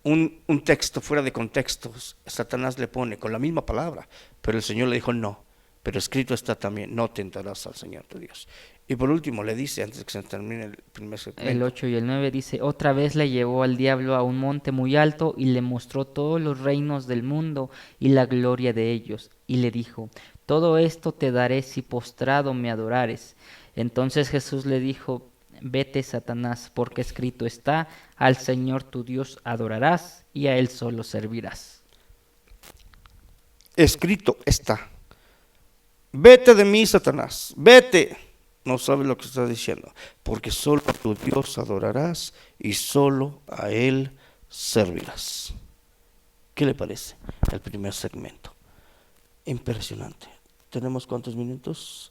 Speaker 1: Un texto fuera de contexto, Satanás le pone con la misma palabra, pero el Señor le dijo: no, pero escrito está también: no tentarás al Señor tu Dios. Y por último le dice, antes de que se termine el primer segmento,
Speaker 2: el 8 y el 9 dice: otra vez le llevó al diablo a un monte muy alto, y le mostró todos los reinos del mundo y la gloria de ellos, y le dijo: todo esto te daré si postrado me adorares. Entonces Jesús le dijo: vete, Satanás, porque escrito está: al Señor tu Dios adorarás, y a Él solo servirás.
Speaker 1: Escrito está. Vete de mí, Satanás, vete. No sabes lo que está diciendo, porque solo a tu Dios adorarás y solo a Él servirás. ¿Qué le parece el primer segmento? Impresionante. ¿Tenemos cuántos minutos?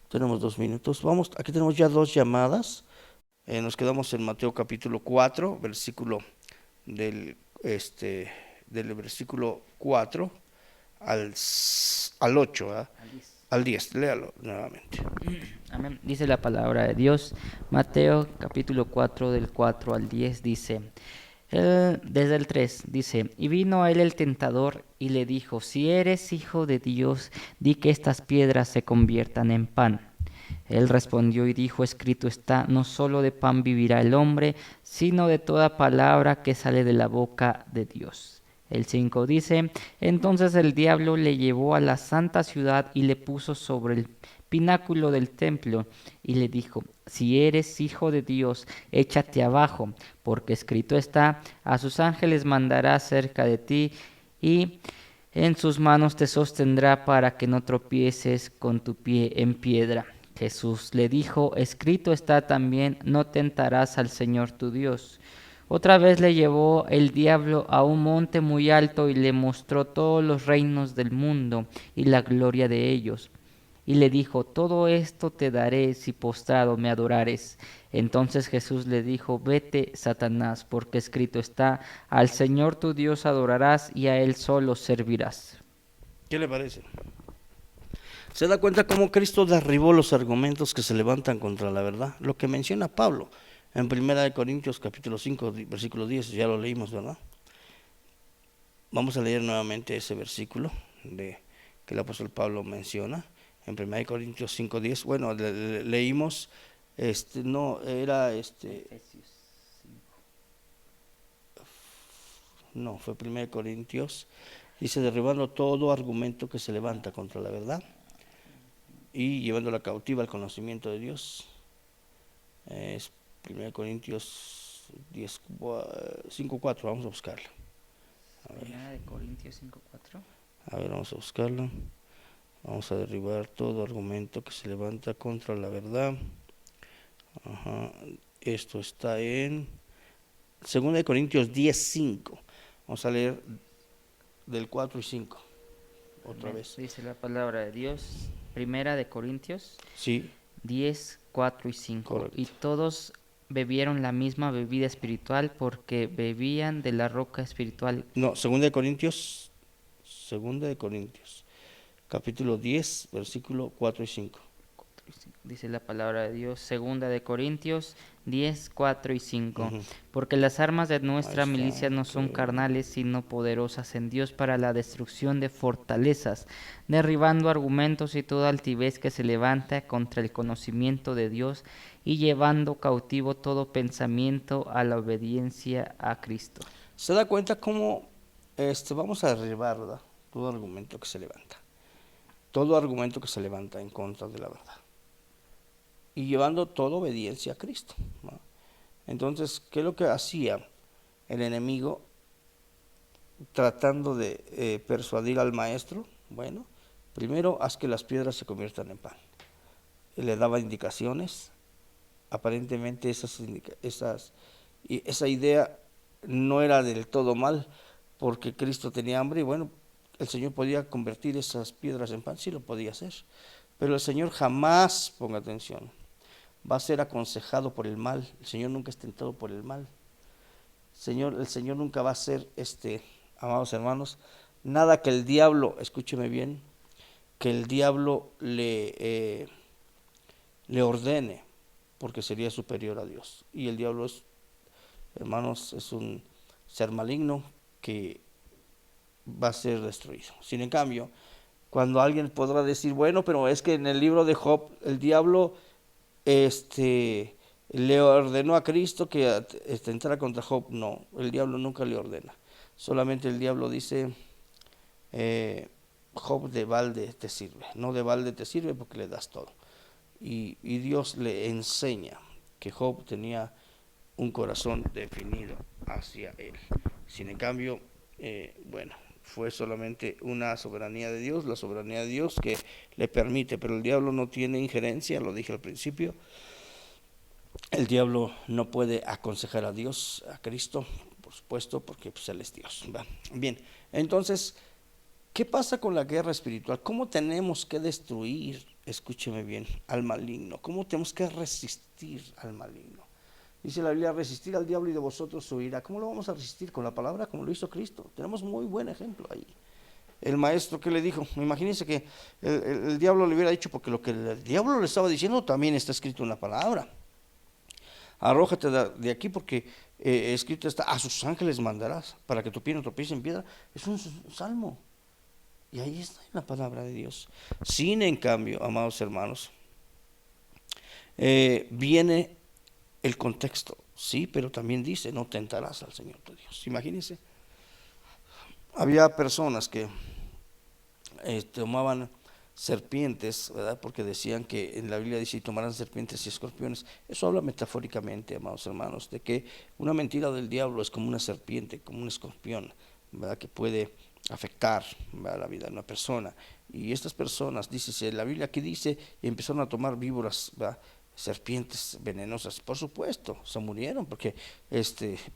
Speaker 1: Tenemos 2 minutos. Vamos, aquí tenemos ya 2 llamadas. Nos quedamos en Mateo capítulo 4, versículo del, del versículo 4 al 8, ¿verdad? Al 10, léalo nuevamente.
Speaker 2: Amén. Dice la palabra de Dios, Mateo capítulo 4 del 4 al 10 dice, desde el 3 dice, y vino a él el tentador y le dijo, si eres hijo de Dios, di que estas piedras se conviertan en pan. Él respondió y dijo, escrito está, no solo de pan vivirá el hombre, sino de toda palabra que sale de la boca de Dios. El 5 dice, entonces el diablo le llevó a la santa ciudad y le puso sobre el pináculo del templo y le dijo, si eres hijo de Dios, échate abajo, porque escrito está, a sus ángeles mandará cerca de ti y en sus manos te sostendrá para que no tropieces con tu pie en piedra. Jesús le dijo, escrito está también, no tentarás al Señor tu Dios. Otra vez le llevó el diablo a un monte muy alto y le mostró todos los reinos del mundo y la gloria de ellos. Y le dijo, todo esto te daré si postrado me adorares. Entonces Jesús le dijo, vete, Satanás, porque escrito está, al Señor tu Dios adorarás y a Él solo servirás.
Speaker 1: ¿Qué le parece? ¿Se da cuenta cómo Cristo derribó los argumentos que se levantan contra la verdad? Lo que menciona Pablo en 1 Corintios capítulo 5, versículo 10, ya lo leímos, ¿verdad? Vamos a leer nuevamente ese versículo que el apóstol Pablo menciona en 1 Corintios 5, 10. Bueno, leímos, no, era no, fue 1 Corintios, dice, derribando todo argumento que se levanta contra la verdad y llevándola cautiva al conocimiento de Dios. Es 1 Corintios 10, 5:4, vamos a buscarlo.
Speaker 2: Primera de Corintios 5:4.
Speaker 1: A ver, vamos a buscarlo. Vamos a derribar todo argumento que se levanta contra la verdad. Ajá. Esto está en 2 Corintios 10:5. Vamos a leer del 4 y 5. Otra vez.
Speaker 2: Dice la palabra de Dios, Primera de Corintios
Speaker 1: Sí.
Speaker 2: 10, 4 y 5.
Speaker 1: Correcto.
Speaker 2: Y todos bebieron la misma bebida espiritual porque bebían de la roca espiritual.
Speaker 1: No, 2 Corintios, capítulo 10, versículo 4 y 5.
Speaker 2: Dice la palabra de Dios, Segunda de Corintios 10, 4 y 5.
Speaker 1: Ujú.
Speaker 2: Porque las armas de nuestra
Speaker 1: Ahí está,
Speaker 2: milicia no son
Speaker 1: ok.
Speaker 2: carnales, sino poderosas en Dios para la destrucción de fortalezas, derribando argumentos y toda altivez que se levanta contra el conocimiento de Dios y llevando cautivo todo pensamiento a la obediencia a Cristo.
Speaker 1: ¿Se da cuenta cómo vamos a derribar, ¿verdad? Todo argumento que se levanta? Todo argumento que se levanta en contra de la verdad. Y llevando toda obediencia a Cristo, ¿no? Entonces, ¿qué es lo que hacía el enemigo tratando de persuadir al maestro? Bueno, primero haz que las piedras se conviertan en pan. Le daba indicaciones. Aparentemente esa idea no era del todo mal, porque Cristo tenía hambre y bueno, el Señor podía convertir esas piedras en pan, sí lo podía hacer, pero el Señor jamás, ponga atención, va a ser aconsejado por el mal. El Señor nunca es tentado por el mal. El Señor nunca va a ser, amados hermanos, nada que el diablo, escúcheme bien, que el diablo le ordene, porque sería superior a Dios. Y el diablo es, hermanos, es un ser maligno que va a ser destruido. Sin en cambio, cuando alguien podrá decir, bueno, pero es que en el libro de Job el diablo le ordenó a Cristo que entrara contra Job. No, el diablo nunca le ordena. Solamente el diablo dice, Job de balde te sirve. No de balde te sirve porque le das todo. Y Dios le enseña que Job tenía un corazón definido hacia él. Sin en cambio, bueno, fue solamente una soberanía de Dios, la soberanía de Dios que le permite, pero el diablo no tiene injerencia, lo dije al principio. El diablo no puede aconsejar a Dios, a Cristo, por supuesto, porque pues, Él es Dios, ¿va? Bien, entonces, ¿Qué pasa con la guerra espiritual? ¿Cómo tenemos que destruir, escúcheme bien, al maligno? ¿Cómo tenemos que resistir al maligno? Dice la Biblia, resistir al diablo y de vosotros huirá. ¿Cómo lo vamos a resistir? Con la palabra, como lo hizo Cristo. Tenemos muy buen ejemplo ahí. El maestro, ¿qué le dijo? Imagínense que el diablo le hubiera dicho, porque lo que el diablo le estaba diciendo también está escrito en la palabra. Arrójate de aquí porque escrito está, a sus ángeles mandarás para que tu pie no tropiece en piedra. Es un salmo. Y ahí está en la palabra de Dios. Sin en cambio, amados hermanos, viene el contexto, sí, pero también dice, no tentarás al Señor tu Dios. Imagínense, había personas que tomaban serpientes, ¿verdad? Porque decían que en la Biblia dice, tomarán serpientes y escorpiones. Eso habla metafóricamente, amados hermanos, de que una mentira del diablo es como una serpiente, como un escorpión, ¿verdad? Que puede afectar, ¿verdad?, la vida de una persona. Y estas personas, dice la Biblia aquí dice, y empezaron a tomar víboras, ¿verdad?, serpientes venenosas. Por supuesto, se murieron porque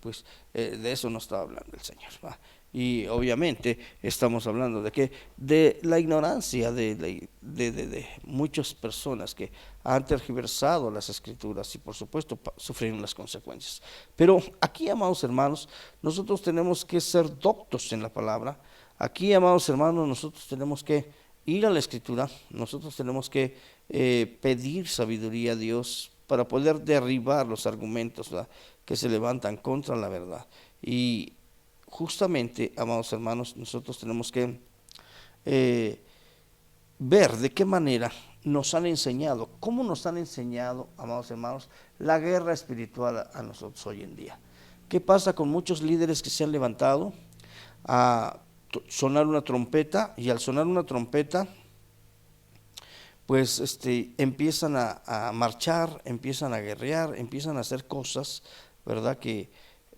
Speaker 1: pues de eso no estaba hablando el Señor, ¿verdad? Y obviamente estamos hablando de que de la ignorancia de muchas personas que han tergiversado las escrituras y por supuesto sufrieron las consecuencias. Pero aquí, amados hermanos, nosotros tenemos que ser doctos en la palabra. Aquí, amados hermanos, nosotros tenemos que ir a la escritura, nosotros tenemos que pedir sabiduría a Dios para poder derribar los argumentos, ¿verdad?, que se levantan contra la verdad. Y justamente, amados hermanos, nosotros tenemos que ver de qué manera nos han enseñado, cómo nos han enseñado, amados hermanos, la guerra espiritual a nosotros hoy en día. ¿Qué pasa con muchos líderes que se han levantado a sonar una trompeta, y al sonar una trompeta pues empiezan a marchar, empiezan a guerrear, empiezan a hacer cosas, ¿verdad?, que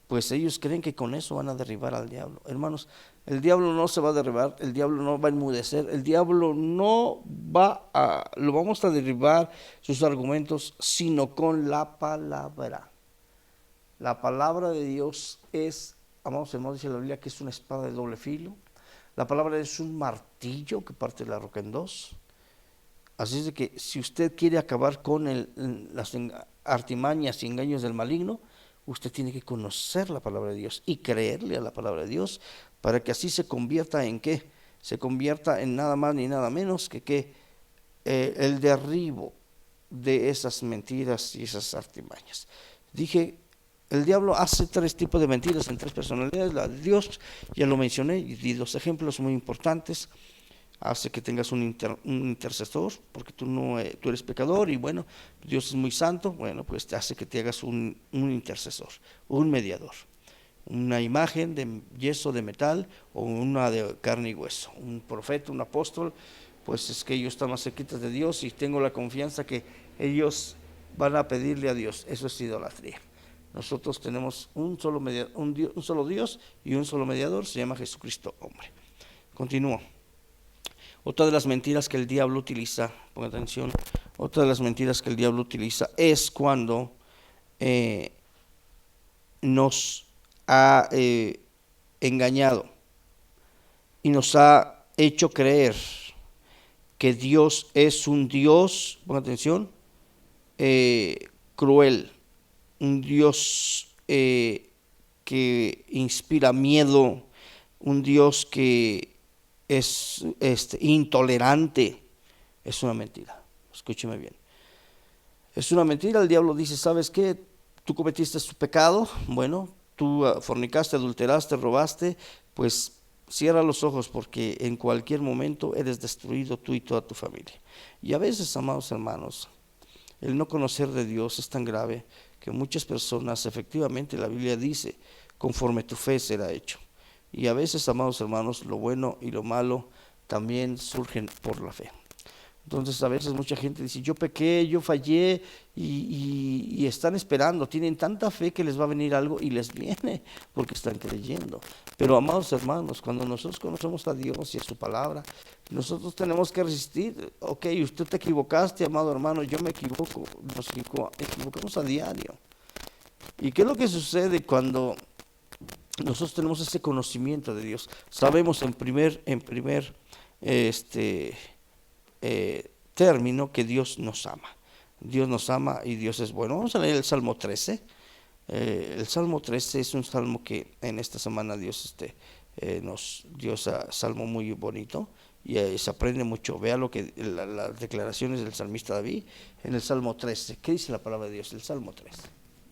Speaker 1: pues ellos creen que con eso van a derribar al diablo? Hermanos, el diablo no se va a derribar, el diablo no va a enmudecer, el diablo no lo vamos a derribar sus argumentos, sino con la palabra. La palabra de Dios es, amados hermanos, dice la Biblia que es una espada de doble filo. La palabra es un martillo que parte la roca en dos. Así es de que si usted quiere acabar con las artimañas y engaños del maligno, usted tiene que conocer la palabra de Dios y creerle a la palabra de Dios para que así se convierta en ¿qué? Se convierta en nada más ni nada menos que el derribo de esas mentiras y esas artimañas. Dije, el diablo hace tres tipos de mentiras en tres personalidades. La de Dios, ya lo mencioné, y di dos ejemplos muy importantes. Hace que tengas un intercesor, porque tú eres pecador y bueno, Dios es muy santo, bueno, pues te hace que te hagas un intercesor, un mediador, una imagen de yeso, de metal, o una de carne y hueso. Un profeta, un apóstol, pues es que ellos están más cerquitas de Dios y tengo la confianza que ellos van a pedirle a Dios. Eso es idolatría. Nosotros tenemos un solo Dios y un solo mediador, se llama Jesucristo hombre. Continúo. Otra de las mentiras que el diablo utiliza, ponga atención, otra de las mentiras que el diablo utiliza es cuando nos ha engañado y nos ha hecho creer que Dios es un Dios, ponga atención, cruel, un Dios que inspira miedo, un Dios que es intolerante. Es una mentira, escúcheme bien, es una mentira. El diablo dice, ¿sabes qué? Tú cometiste su pecado, bueno, tú fornicaste, adulteraste, robaste, pues cierra los ojos porque en cualquier momento eres destruido tú y toda tu familia. Y a veces, amados hermanos, el no conocer de Dios es tan grave que muchas personas, efectivamente la Biblia dice, conforme tu fe será hecho. Y a veces, amados hermanos, lo bueno y lo malo también surgen por la fe. Entonces a veces mucha gente dice, yo pequé, yo fallé, y están esperando, tienen tanta fe que les va a venir algo y les viene porque están creyendo. Pero, amados hermanos, cuando nosotros conocemos a Dios y a su palabra, nosotros tenemos que resistir. Ok, usted te equivocaste, amado hermano, yo me equivoco, nos equivocamos a diario. ¿Y qué es lo que sucede cuando nosotros tenemos ese conocimiento de Dios. Sabemos en primer este, término que Dios nos ama. Dios nos ama y Dios es bueno. Vamos a leer el Salmo 13. El Salmo 13 es un salmo que en esta semana Dios nos dio ese salmo muy bonito y se aprende mucho. Vea lo que las declaraciones del salmista David en el Salmo 13. ¿Qué dice la palabra de Dios? El Salmo 13.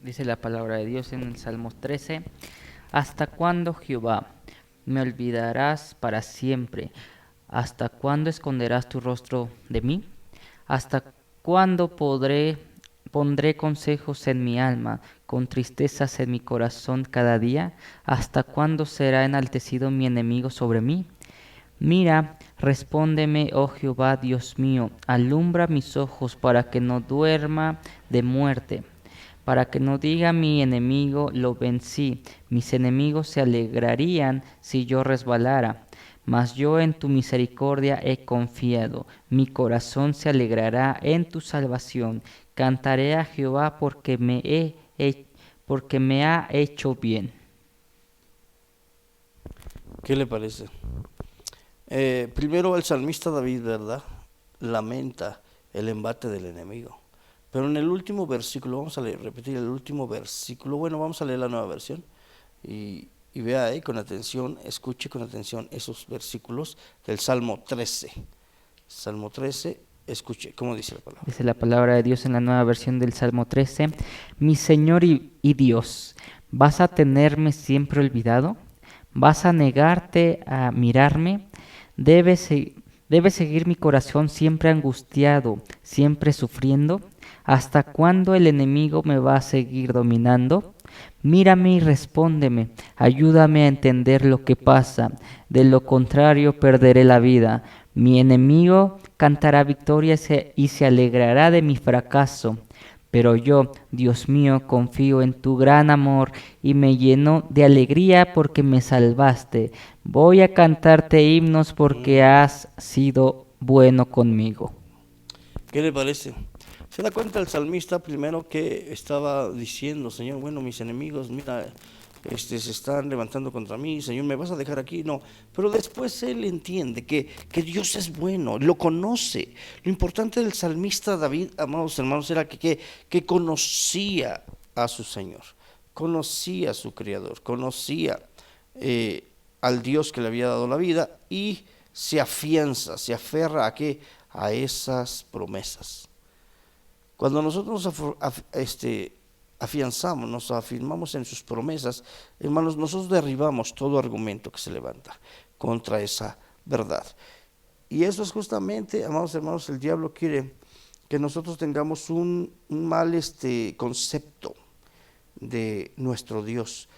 Speaker 2: Dice la palabra de Dios en el Salmo 13: ¿Hasta cuándo, Jehová, me olvidarás para siempre? ¿Hasta cuándo esconderás tu rostro de mí? ¿Hasta cuándo pondré consejos en mi alma, con tristezas en mi corazón cada día? ¿Hasta cuándo será enaltecido mi enemigo sobre mí? Mira, respóndeme, oh Jehová, Dios mío, alumbra mis ojos para que no duerma de muerte, para que no diga mi enemigo, lo vencí. Mis enemigos se alegrarían si yo resbalara. Mas yo en tu misericordia he confiado. Mi corazón se alegrará en tu salvación. Cantaré a Jehová porque me ha hecho bien.
Speaker 1: ¿Qué le parece? Primero el salmista David, ¿verdad? Lamenta el embate del enemigo. Pero en el último versículo, vamos a repetir el último versículo. Bueno, vamos a leer la nueva versión y vea ahí con atención, escuche con atención esos versículos del Salmo 13. Salmo 13, escuche, ¿cómo dice la palabra?
Speaker 2: Dice la palabra de Dios en la nueva versión del Salmo 13: Mi Señor y Dios, ¿vas a tenerme siempre olvidado? ¿Vas a negarte a mirarme? Debe seguir mi corazón siempre angustiado, siempre sufriendo. ¿Hasta cuándo el enemigo me va a seguir dominando? Mírame y respóndeme, ayúdame a entender lo que pasa, de lo contrario perderé la vida. Mi enemigo cantará victoria y se alegrará de mi fracaso. Pero yo, Dios mío, confío en tu gran amor y me lleno de alegría porque me salvaste. Voy a cantarte himnos porque has sido bueno conmigo.
Speaker 1: ¿Qué le parece? Se da cuenta el salmista primero que estaba diciendo, Señor, bueno, mis enemigos, mira, se están levantando contra mí, Señor, ¿me vas a dejar aquí? No, pero después él entiende que Dios es bueno, lo conoce. Lo importante del salmista David, amados hermanos, era que conocía a su Señor, conocía a su Creador, conocía al Dios que le había dado la vida y se afianza, se aferra a qué, a esas promesas. Cuando nosotros afianzamos, nos afirmamos en sus promesas, hermanos, nosotros derribamos todo argumento que se levanta contra esa verdad. Y eso es justamente, amados hermanos, el diablo quiere que nosotros tengamos un mal concepto de nuestro Dios.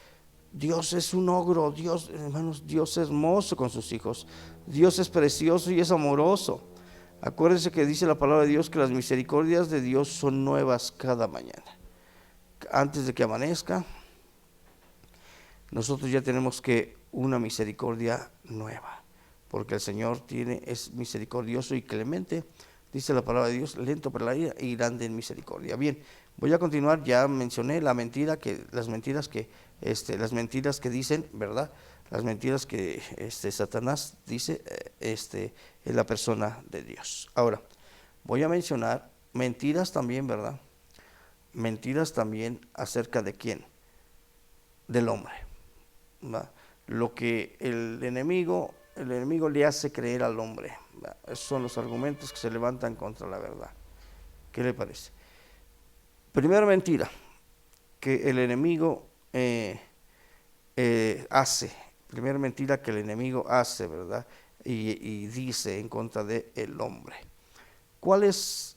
Speaker 1: Dios es un ogro, Dios, hermanos, Dios es hermoso con sus hijos, Dios es precioso y es amoroso. Acuérdense que dice la palabra de Dios que las misericordias de Dios son nuevas cada mañana. Antes de que amanezca, nosotros ya tenemos que una misericordia nueva, porque el Señor es misericordioso y clemente, dice la palabra de Dios, lento para la ira y grande en misericordia. Bien, voy a continuar. Ya mencioné las mentiras que dicen, ¿verdad? Las mentiras que Satanás dice en la persona de Dios. Ahora, voy a mencionar mentiras también, ¿verdad? Mentiras también acerca de quién, del hombre, ¿va? Lo que el enemigo le hace creer al hombre, ¿va? Esos son los argumentos que se levantan contra la verdad. ¿Qué le parece? Primera mentira que el enemigo hace, primera mentira que el enemigo hace, ¿verdad? Y dice en contra del hombre. ¿Cuál es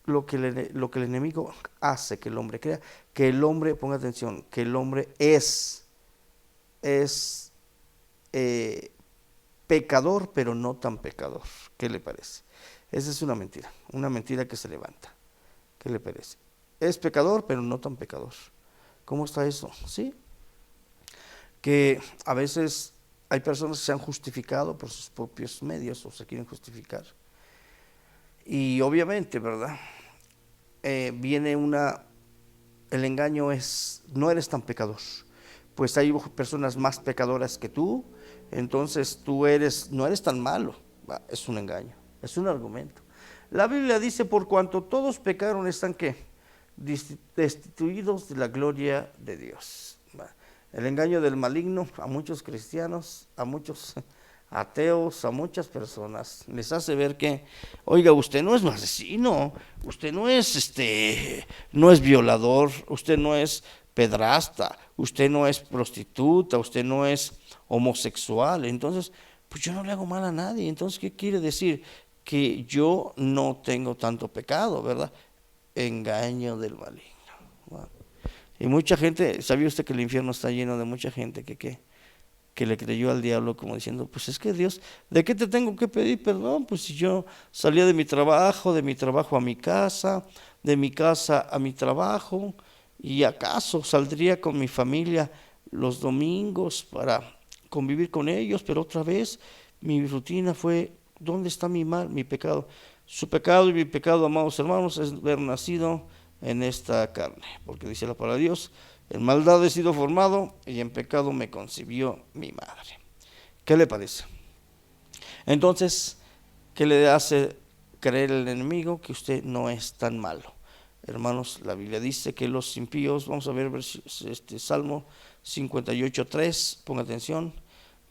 Speaker 1: lo que el enemigo hace que el hombre crea? Que el hombre, ponga atención, que el hombre es pecador, pero no tan pecador. ¿Qué le parece? Esa es una mentira que se levanta. ¿Qué le parece? Es pecador, pero no tan pecador. ¿Cómo está eso? ¿Sí? Que a veces hay personas que se han justificado por sus propios medios o se quieren justificar. Y obviamente, ¿verdad? Viene el engaño es, no eres tan pecador. pues hay personas más pecadoras que tú, entonces no eres tan malo. Es un engaño, es un argumento. La Biblia dice, por cuanto todos pecaron, están ¿qué? Destituidos de la gloria de Dios. El engaño del maligno a muchos cristianos, a muchos ateos, a muchas personas, les hace ver que, oiga, usted no es asesino, usted no es violador, usted no es pedrasta, usted no es prostituta, usted no es homosexual. Entonces, pues yo no le hago mal a nadie. Entonces, ¿qué quiere decir? Que yo no tengo tanto pecado, ¿verdad? Engaño del maligno. Wow. Y mucha gente, ¿sabía usted que el infierno está lleno de mucha gente que le creyó al diablo, como diciendo, pues es que Dios, ¿de qué te tengo que pedir perdón? Pues si yo salía de mi trabajo a mi casa, de mi casa a mi trabajo, y acaso saldría con mi familia los domingos para convivir con ellos, pero otra vez mi rutina fue, ¿dónde está mi mal, mi pecado? Su pecado y mi pecado, amados hermanos, es haber nacido en esta carne, porque dice la palabra de Dios, en maldad he sido formado y en pecado me concibió mi madre. ¿Qué le parece? Entonces, ¿qué le hace creer el enemigo? Que usted no es tan malo. Hermanos, la Biblia dice que los impíos, vamos a ver Salmo 58:3, ponga atención,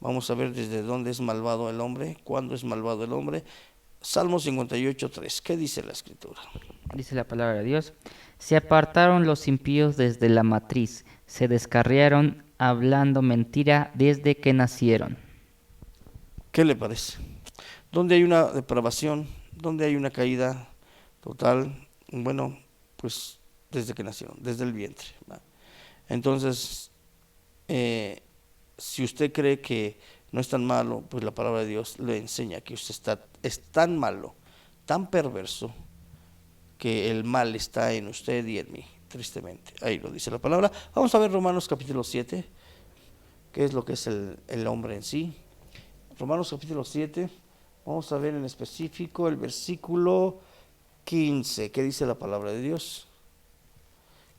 Speaker 1: vamos a ver desde dónde es malvado el hombre, cuándo es malvado el hombre. Salmo 58:3, ¿qué dice la escritura?
Speaker 2: Dice la palabra de Dios: se apartaron los impíos desde la matriz, se descarriaron hablando mentira desde que nacieron.
Speaker 1: ¿Qué le parece? Donde hay una depravación, donde hay una caída total, bueno, pues desde que nacieron, desde el vientre. Entonces, si usted cree que no es tan malo, pues la palabra de Dios le enseña que usted es tan malo, tan perverso, que el mal está en usted y en mí, tristemente. Ahí lo dice la palabra. Vamos a ver Romanos capítulo 7, qué es lo que es el hombre en sí. Romanos capítulo 7, vamos a ver en específico el versículo 15, ¿qué dice la palabra de Dios?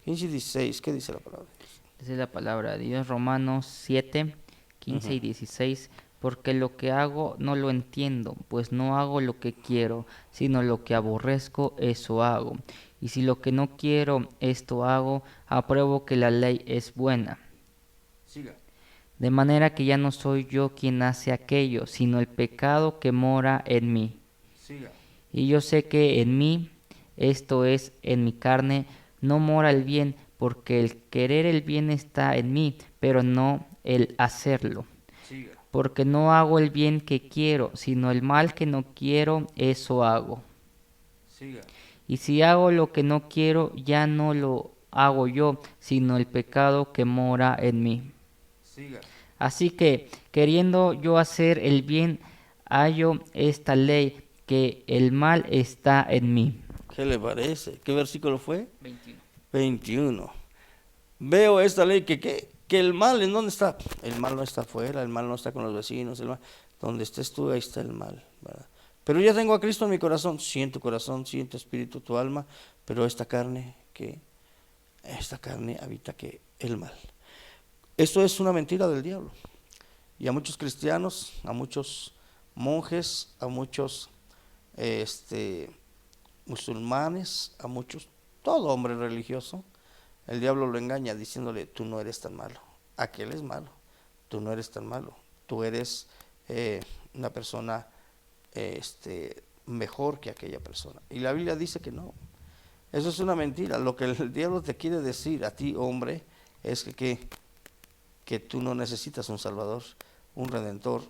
Speaker 1: 15 y 16, ¿qué dice la palabra de Dios?
Speaker 2: Dice la palabra de Dios, Romanos 7, 15 y 16, porque lo que hago no lo entiendo, pues no hago lo que quiero, sino lo que aborrezco, eso hago. Y si lo que no quiero, esto hago, apruebo que la ley es buena.
Speaker 1: Siga.
Speaker 2: De manera que ya no soy yo quien hace aquello, sino el pecado que mora en mí.
Speaker 1: Siga.
Speaker 2: Y yo sé que en mí, esto es, en mi carne, no mora el bien, porque el querer el bien está en mí, pero no el hacerlo.
Speaker 1: Siga.
Speaker 2: Porque no hago el bien que quiero, sino el mal que no quiero, eso hago.
Speaker 1: Siga.
Speaker 2: Y si hago lo que no quiero, ya no lo hago yo, sino el pecado que mora en mí.
Speaker 1: Siga.
Speaker 2: Así que, queriendo yo hacer el bien, hallo esta ley, que el mal está en mí.
Speaker 1: ¿Qué le parece? ¿Qué versículo fue?
Speaker 2: 21.
Speaker 1: 21. Veo esta ley que el mal, ¿en dónde está? El mal no está afuera, el mal no está con los vecinos, donde estés tú, ahí está el mal, ¿verdad? Pero ya tengo a Cristo en mi corazón, sí en tu corazón, sí en tu espíritu, tu alma, pero esta carne habita que el mal. Esto es una mentira del diablo. Y a muchos cristianos, a muchos monjes, a muchos musulmanes, a muchos, todo hombre religioso, el diablo lo engaña diciéndole, tú no eres tan malo, aquel es malo, tú no eres tan malo, tú eres una persona mejor que aquella persona. Y la Biblia dice que no, eso es una mentira. Lo que el diablo te quiere decir a ti, hombre, es que tú no necesitas un salvador, un redentor,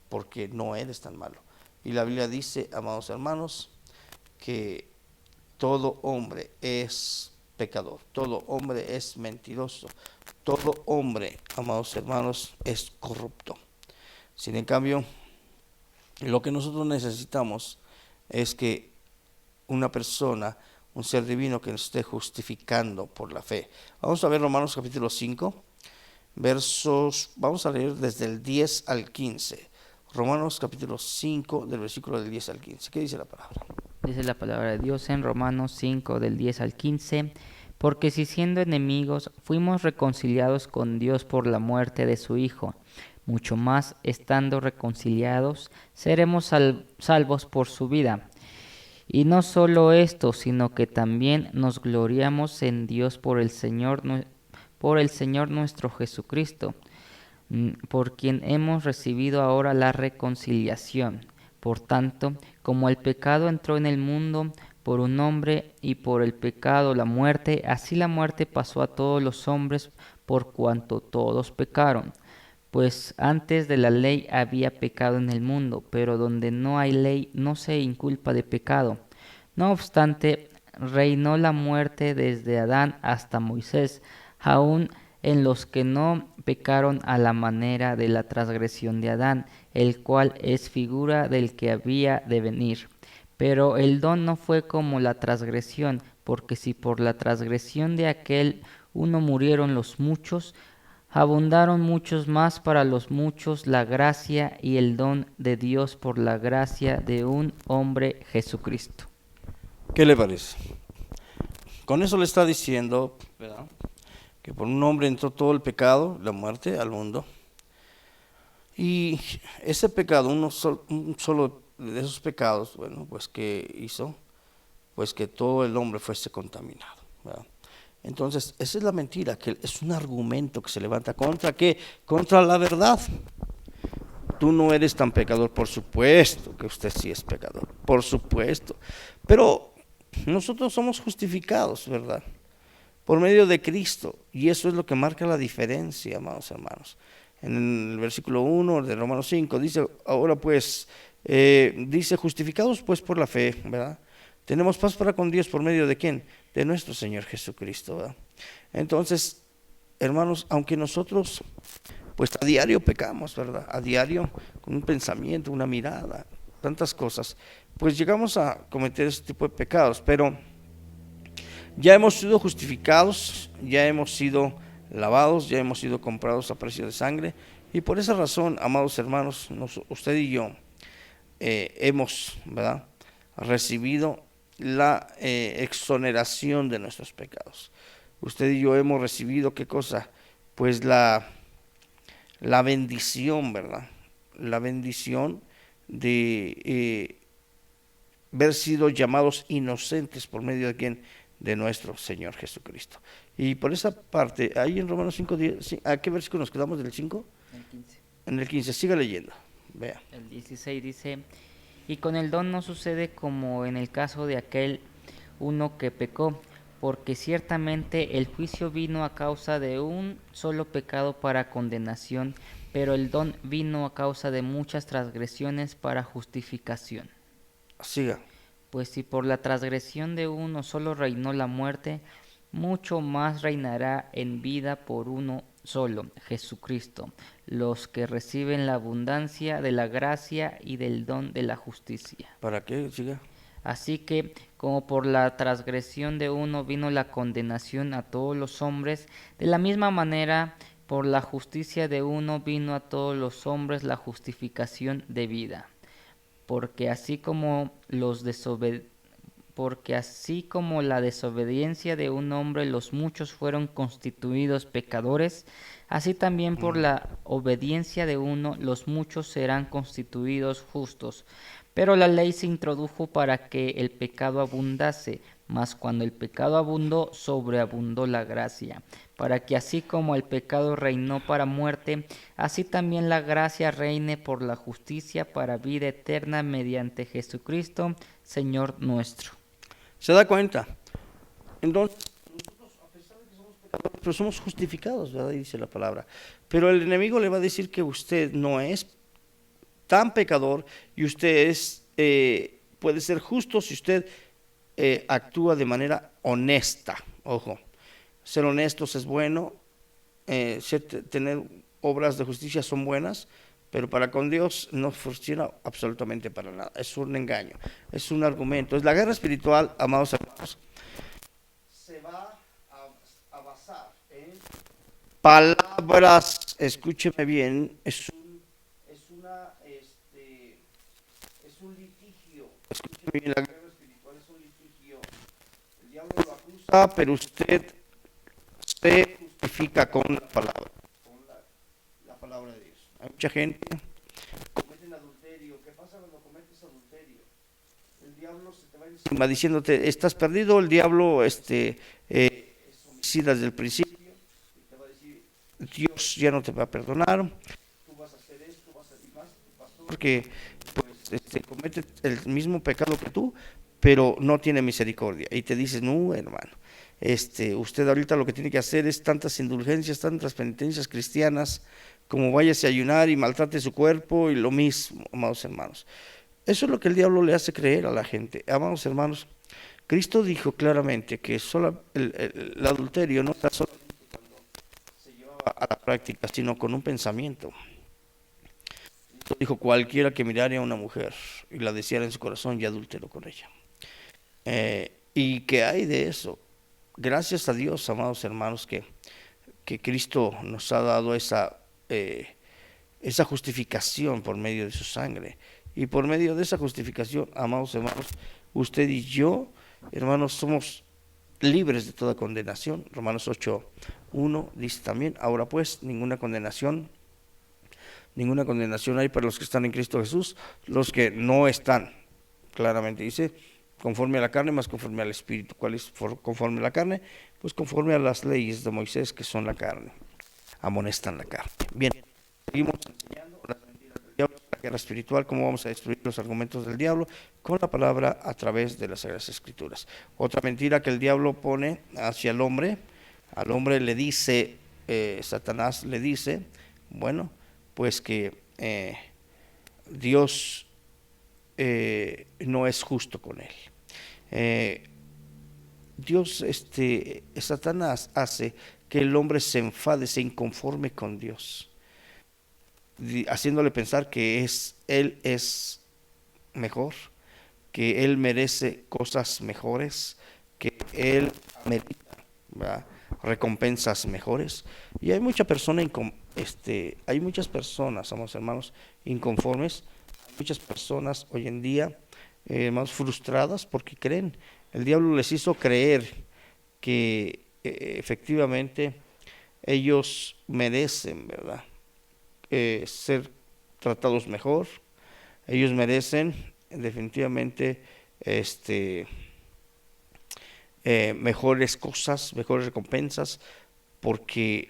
Speaker 1: porque no eres tan malo. Y la Biblia dice, amados hermanos, que todo hombre es pecador, todo hombre es mentiroso, todo hombre, amados hermanos, es corrupto. Sin en cambio, lo que nosotros necesitamos es que una persona, un ser divino que nos esté justificando por la fe. Vamos a ver Romanos capítulo 5, vamos a leer desde el 10 al 15. Romanos capítulo 5, del versículo del 10 al 15. ¿Qué dice la palabra?
Speaker 2: Dice la palabra de Dios en Romanos 5, del 10 al 15. Porque si siendo enemigos fuimos reconciliados con Dios por la muerte de su Hijo, mucho más estando reconciliados seremos salvos por su vida. Y no solo esto, sino que también nos gloriamos en Dios por el Señor nuestro Jesucristo, por quien hemos recibido ahora la reconciliación. Por tanto, como el pecado entró en el mundo por un hombre y por el pecado la muerte, así la muerte pasó a todos los hombres por cuanto todos pecaron. Pues antes de la ley había pecado en el mundo, pero donde no hay ley no se inculpa de pecado. No obstante, reinó la muerte desde Adán hasta Moisés, aun en los que no pecaron a la manera de la transgresión de Adán, el cual es figura del que había de venir. Pero el don no fue como la transgresión, porque si por la transgresión de aquel uno murieron los muchos, abundaron muchos más para los muchos la gracia y el don de Dios por la gracia de un hombre Jesucristo.
Speaker 1: ¿Qué le parece? Con eso le está diciendo, ¿verdad?, que por un hombre entró todo el pecado, la muerte, al mundo. Y ese pecado, un solo de esos pecados, bueno, pues que hizo, pues que todo el hombre fuese contaminado, ¿verdad? Entonces, esa es la mentira, que es un argumento que se levanta contra ¿qué? Contra la verdad. Tú no eres tan pecador, por supuesto que usted sí es pecador, por supuesto. Pero nosotros somos justificados, ¿verdad?, por medio de Cristo, y eso es lo que marca la diferencia, amados hermanos. En el versículo 1 de Romanos 5 dice, ahora pues, dice, justificados pues por la fe, ¿verdad? Tenemos paz para con Dios por medio de ¿quién? De nuestro Señor Jesucristo, ¿verdad? Entonces, hermanos, aunque nosotros pues a diario pecamos, ¿verdad? A diario, con un pensamiento, una mirada, tantas cosas, pues llegamos a cometer ese tipo de pecados, pero ya hemos sido justificados, ya hemos sido lavados, ya hemos sido comprados a precio de sangre, y por esa razón, amados hermanos, usted y yo hemos, ¿verdad?, recibido la exoneración de nuestros pecados. Usted y yo hemos recibido, ¿qué cosa? Pues la bendición, ¿verdad? La bendición de haber sido llamados inocentes por medio de quién? De nuestro Señor Jesucristo. Y por esa parte, ahí en Romanos 5, ¿a qué versículo nos quedamos del 5?
Speaker 2: El 15.
Speaker 1: En el 15, siga leyendo, vea.
Speaker 2: El 16 dice, y con el don no sucede como en el caso de aquel uno que pecó, porque ciertamente el juicio vino a causa de un solo pecado para condenación, pero el don vino a causa de muchas transgresiones para justificación.
Speaker 1: Siga.
Speaker 2: Pues si por la transgresión de uno solo reinó la muerte, mucho más reinará en vida por uno solo, Jesucristo, los que reciben la abundancia de la gracia y del don de la justicia.
Speaker 1: ¿Para qué? Siga.
Speaker 2: Así que, como por la transgresión de uno vino la condenación a todos los hombres, de la misma manera, por la justicia de uno vino a todos los hombres la justificación de vida. Porque así como la desobediencia de un hombre los muchos fueron constituidos pecadores, así también por la obediencia de uno los muchos serán constituidos justos. Pero la ley se introdujo para que el pecado abundase, mas cuando el pecado abundó, sobreabundó la gracia, para que así como el pecado reinó para muerte, así también la gracia reine por la justicia para vida eterna mediante Jesucristo, Señor nuestro.
Speaker 1: ¿Se da cuenta? Entonces, nosotros, a pesar de que somos pecadores, pero somos justificados, ¿verdad? Dice la palabra. Pero el enemigo le va a decir que usted no es tan pecador y usted puede ser justo si usted actúa de manera honesta. Ojo, ser honestos es bueno, tener obras de justicia son buenas, pero para con Dios no funciona absolutamente para nada. Es un engaño, es un argumento. Es la guerra espiritual, amados hermanos. Se va a basar en palabras, escúcheme bien, es un litigio. Escúcheme bien, la guerra espiritual es un litigio. El diablo lo acusa está, pero usted se justifica con la palabra, la palabra de Dios. Hay mucha gente cometen adulterio. ¿Qué pasa cuando cometes adulterio? El diablo se te va encima diciéndote, estás perdido. El diablo es homicida desde el principio y te va a decir, Dios ya no te va a perdonar, tú vas a hacer esto, vas a hacer más, tu pastor que pues comete el mismo pecado que tú, pero no tiene misericordia. Y te dices, no, hermano, usted ahorita lo que tiene que hacer es tantas indulgencias, tantas penitencias cristianas, como váyase a ayunar y maltrate su cuerpo, y lo mismo, amados hermanos. Eso es lo que el diablo le hace creer a la gente. Amados hermanos, Cristo dijo claramente que solo el adulterio no está solo se llevaba a la práctica, sino con un pensamiento. Cristo dijo, cualquiera que mirare a una mujer y la deseara en su corazón, ya adulteró con ella. ¿Y qué hay de eso? Gracias a Dios, amados hermanos, que Cristo nos ha dado esa justificación por medio de su sangre. Y por medio de esa justificación, amados hermanos, usted y yo, hermanos, somos libres de toda condenación. Romanos 8:1 dice también, ahora pues, ninguna condenación hay para los que están en Cristo Jesús, los que no están, claramente dice, conforme a la carne, más conforme al Espíritu. ¿Cuál es conforme a la carne? Pues conforme a las leyes de Moisés, que son la carne, amonestan la carne. Bien, seguimos enseñando las mentiras del diablo, la guerra espiritual, cómo vamos a destruir los argumentos del diablo con la palabra a través de las Sagradas Escrituras. Otra mentira que el diablo pone hacia el hombre, al hombre le dice, Satanás le dice, bueno, pues que Dios no es justo con él. Dios, Satanás hace que el hombre se enfade, se inconforme con Dios, haciéndole pensar que él es mejor, que él merece cosas mejores, que él merita, ¿verdad?, recompensas mejores. Y hay muchas personas, amados hermanos, inconformes, muchas personas hoy en día más frustradas porque creen, el diablo les hizo creer que efectivamente ellos merecen, ¿verdad?, ser tratados mejor. Ellos merecen definitivamente mejores cosas, mejores recompensas, porque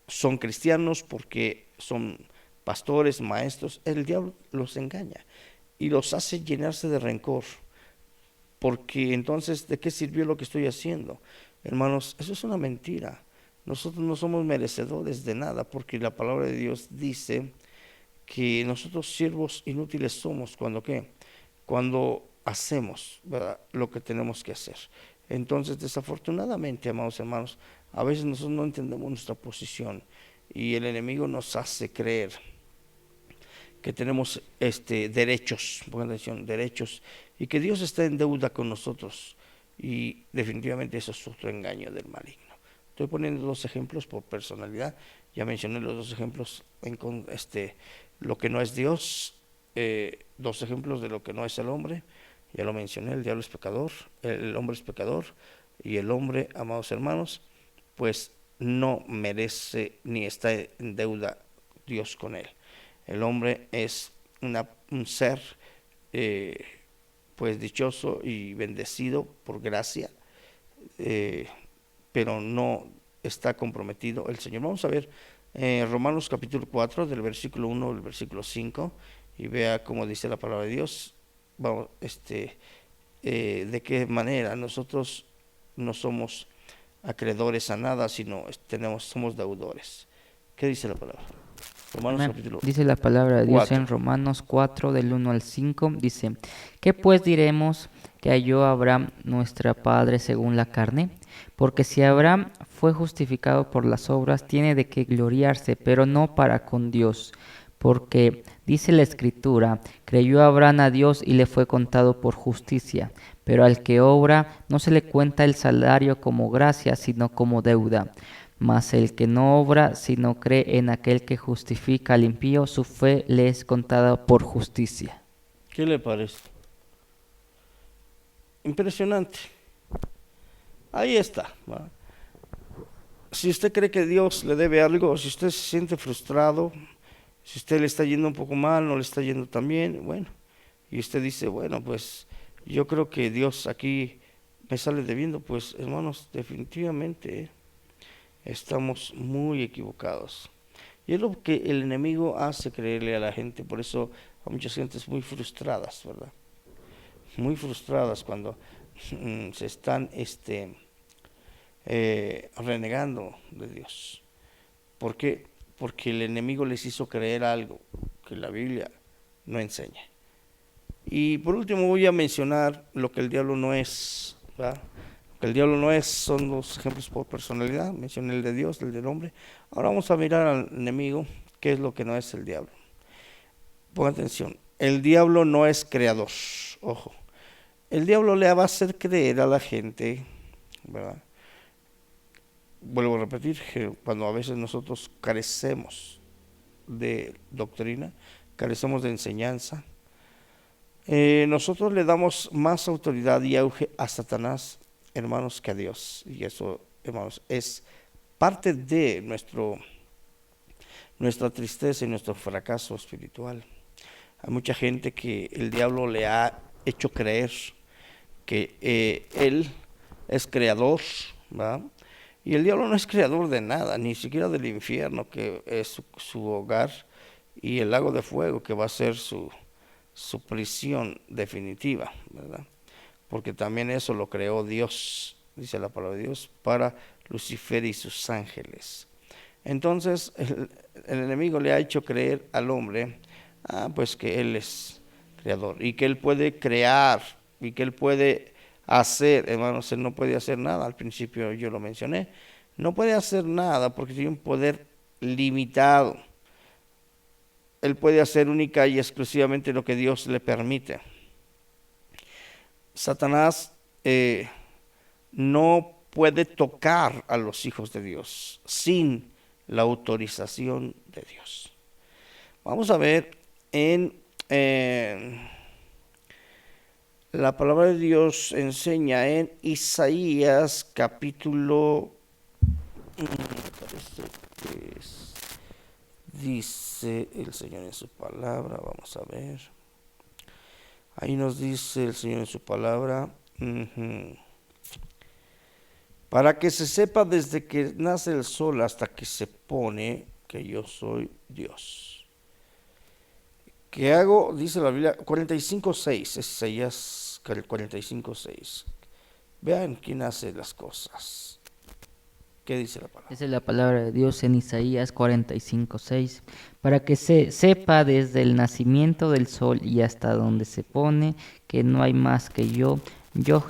Speaker 1: son cristianos, porque son pastores, maestros. El diablo los engaña y los hace llenarse de rencor, porque entonces, ¿de qué sirvió lo que estoy haciendo? Hermanos, eso es una mentira. Nosotros no somos merecedores de nada, porque la palabra de Dios dice que nosotros siervos inútiles somos cuando hacemos, ¿verdad?, lo que tenemos que hacer. Entonces, desafortunadamente, amados hermanos, a veces nosotros no entendemos nuestra posición y el enemigo nos hace creer que tenemos derechos, pongan atención, derechos, y que Dios está en deuda con nosotros, y definitivamente eso es otro engaño del maligno. Estoy poniendo dos ejemplos por personalidad. Ya mencioné los dos ejemplos en lo que no es Dios, dos ejemplos de lo que no es el hombre. Ya lo mencioné, el diablo es pecador, el hombre es pecador, y el hombre, amados hermanos, pues no merece ni está en deuda Dios con él. El hombre es un ser pues dichoso y bendecido por gracia, pero no está comprometido el Señor. Vamos a ver Romanos capítulo 4, del versículo 1 al versículo 5, y vea cómo dice la palabra de Dios. Vamos, de qué manera nosotros no somos acreedores a nada, sino somos deudores. ¿Qué dice la palabra? Romanos capítulo
Speaker 2: Dice la palabra de Dios
Speaker 1: 4.
Speaker 2: en Romanos 4, del 1 al 5, dice, ¿qué pues diremos que halló Abraham nuestro padre según la carne? Porque si Abraham fue justificado por las obras, tiene de qué gloriarse, pero no para con Dios. Porque dice la Escritura, creyó Abraham a Dios y le fue contado por justicia. Pero al que obra no se le cuenta el salario como gracia, sino como deuda. Mas el que no obra, sino cree en aquel que justifica al impío, su fe le es contada por justicia.
Speaker 1: ¿Qué le parece? Impresionante. Ahí está. ¿Va? Si usted cree que Dios le debe algo, si usted se siente frustrado, si usted le está yendo un poco mal, no le está yendo tan bien, bueno, y usted dice, bueno, pues yo creo que Dios aquí me sale debiendo, pues hermanos, definitivamente estamos muy equivocados. Y es lo que el enemigo hace creerle a la gente, por eso a muchas gentes muy frustradas, ¿verdad? Muy frustradas cuando se están renegando de Dios. ¿Por qué? Porque el enemigo les hizo creer algo que la Biblia no enseña. Y por último voy a mencionar lo que el diablo no es, ¿verdad? Lo que el diablo no es son los ejemplos por personalidad. Mencioné el de Dios, el del hombre. Ahora vamos a mirar al enemigo, qué es lo que no es el diablo. Pongan atención, el diablo no es creador, ojo. El diablo le va a hacer creer a la gente, ¿verdad? Vuelvo a repetir que cuando a veces nosotros carecemos de doctrina, carecemos de enseñanza, nosotros le damos más autoridad y auge a Satanás, hermanos, que a Dios. Y eso, hermanos, es parte de nuestra tristeza y nuestro fracaso espiritual. Hay mucha gente que el diablo le ha hecho creer que él es creador, ¿verdad? Y el diablo no es creador de nada, ni siquiera del infierno, que es su hogar, y el lago de fuego, que va a ser su prisión definitiva, ¿verdad? Porque también eso lo creó Dios, dice la palabra de Dios, para Lucifer y sus ángeles. Entonces el enemigo le ha hecho creer al hombre, pues que él es creador y que él puede crear y que él puede hacer. Hermanos, él no puede hacer nada. Al principio yo lo mencioné, no puede hacer nada porque tiene un poder limitado. Él puede hacer única y exclusivamente lo que Dios le permite. Satanás no puede tocar a los hijos de Dios sin la autorización de Dios. Vamos a ver en la palabra de Dios enseña en Isaías capítulo, parece que dice el Señor en su palabra, vamos a ver. Ahí nos dice el Señor en su palabra, para que se sepa desde que nace el sol hasta que se pone que yo soy Dios. ¿Qué hago? Dice la Biblia 45:6, Isaías 45:6. Vean quién hace las cosas. ¿Qué dice la palabra?
Speaker 2: Esa es la palabra de Dios en Isaías 45:6, para que se sepa desde el nacimiento del sol y hasta donde se pone que no hay más que yo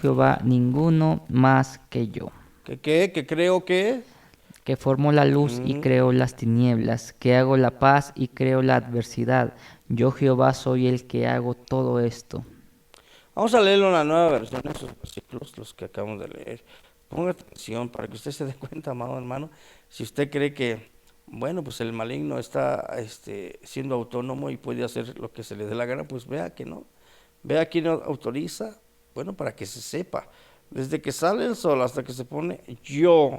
Speaker 2: Jehová, ninguno más que yo.
Speaker 1: ¿Que creo que?
Speaker 2: Que formo la luz y creo las tinieblas, que hago la paz y creo la adversidad. Yo Jehová soy el que hago todo esto.
Speaker 1: Vamos a leerlo en la nueva versión, esos versículos, los que acabamos de leer. Ponga atención para que usted se dé cuenta, amado hermano. Si usted cree que, bueno, pues el maligno está siendo autónomo y puede hacer lo que se le dé la gana, pues vea que no. Vea quién autoriza, bueno, para que se sepa. Desde que sale el sol hasta que se pone, yo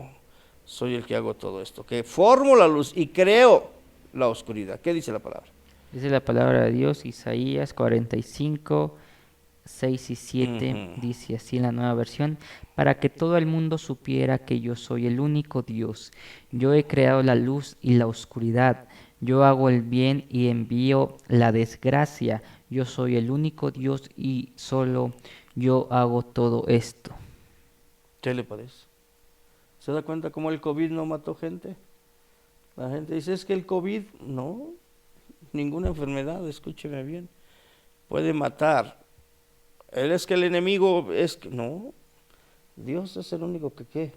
Speaker 1: soy el que hago todo esto, que formo la luz y creo la oscuridad. ¿Qué dice la palabra?
Speaker 2: Dice la palabra de Dios, Isaías 45:6 y 7, dice así en la nueva versión, para que todo el mundo supiera que yo soy el único Dios. Yo he creado la luz y la oscuridad. Yo hago el bien y envío la desgracia. Yo soy el único Dios y solo yo hago todo esto.
Speaker 1: ¿Qué le parece? ¿Se da cuenta cómo el COVID no mató gente? La gente dice, es que el COVID, no, ninguna enfermedad, escúcheme bien, puede matar. Él es que el enemigo es que, no, Dios es el único que ¿qué?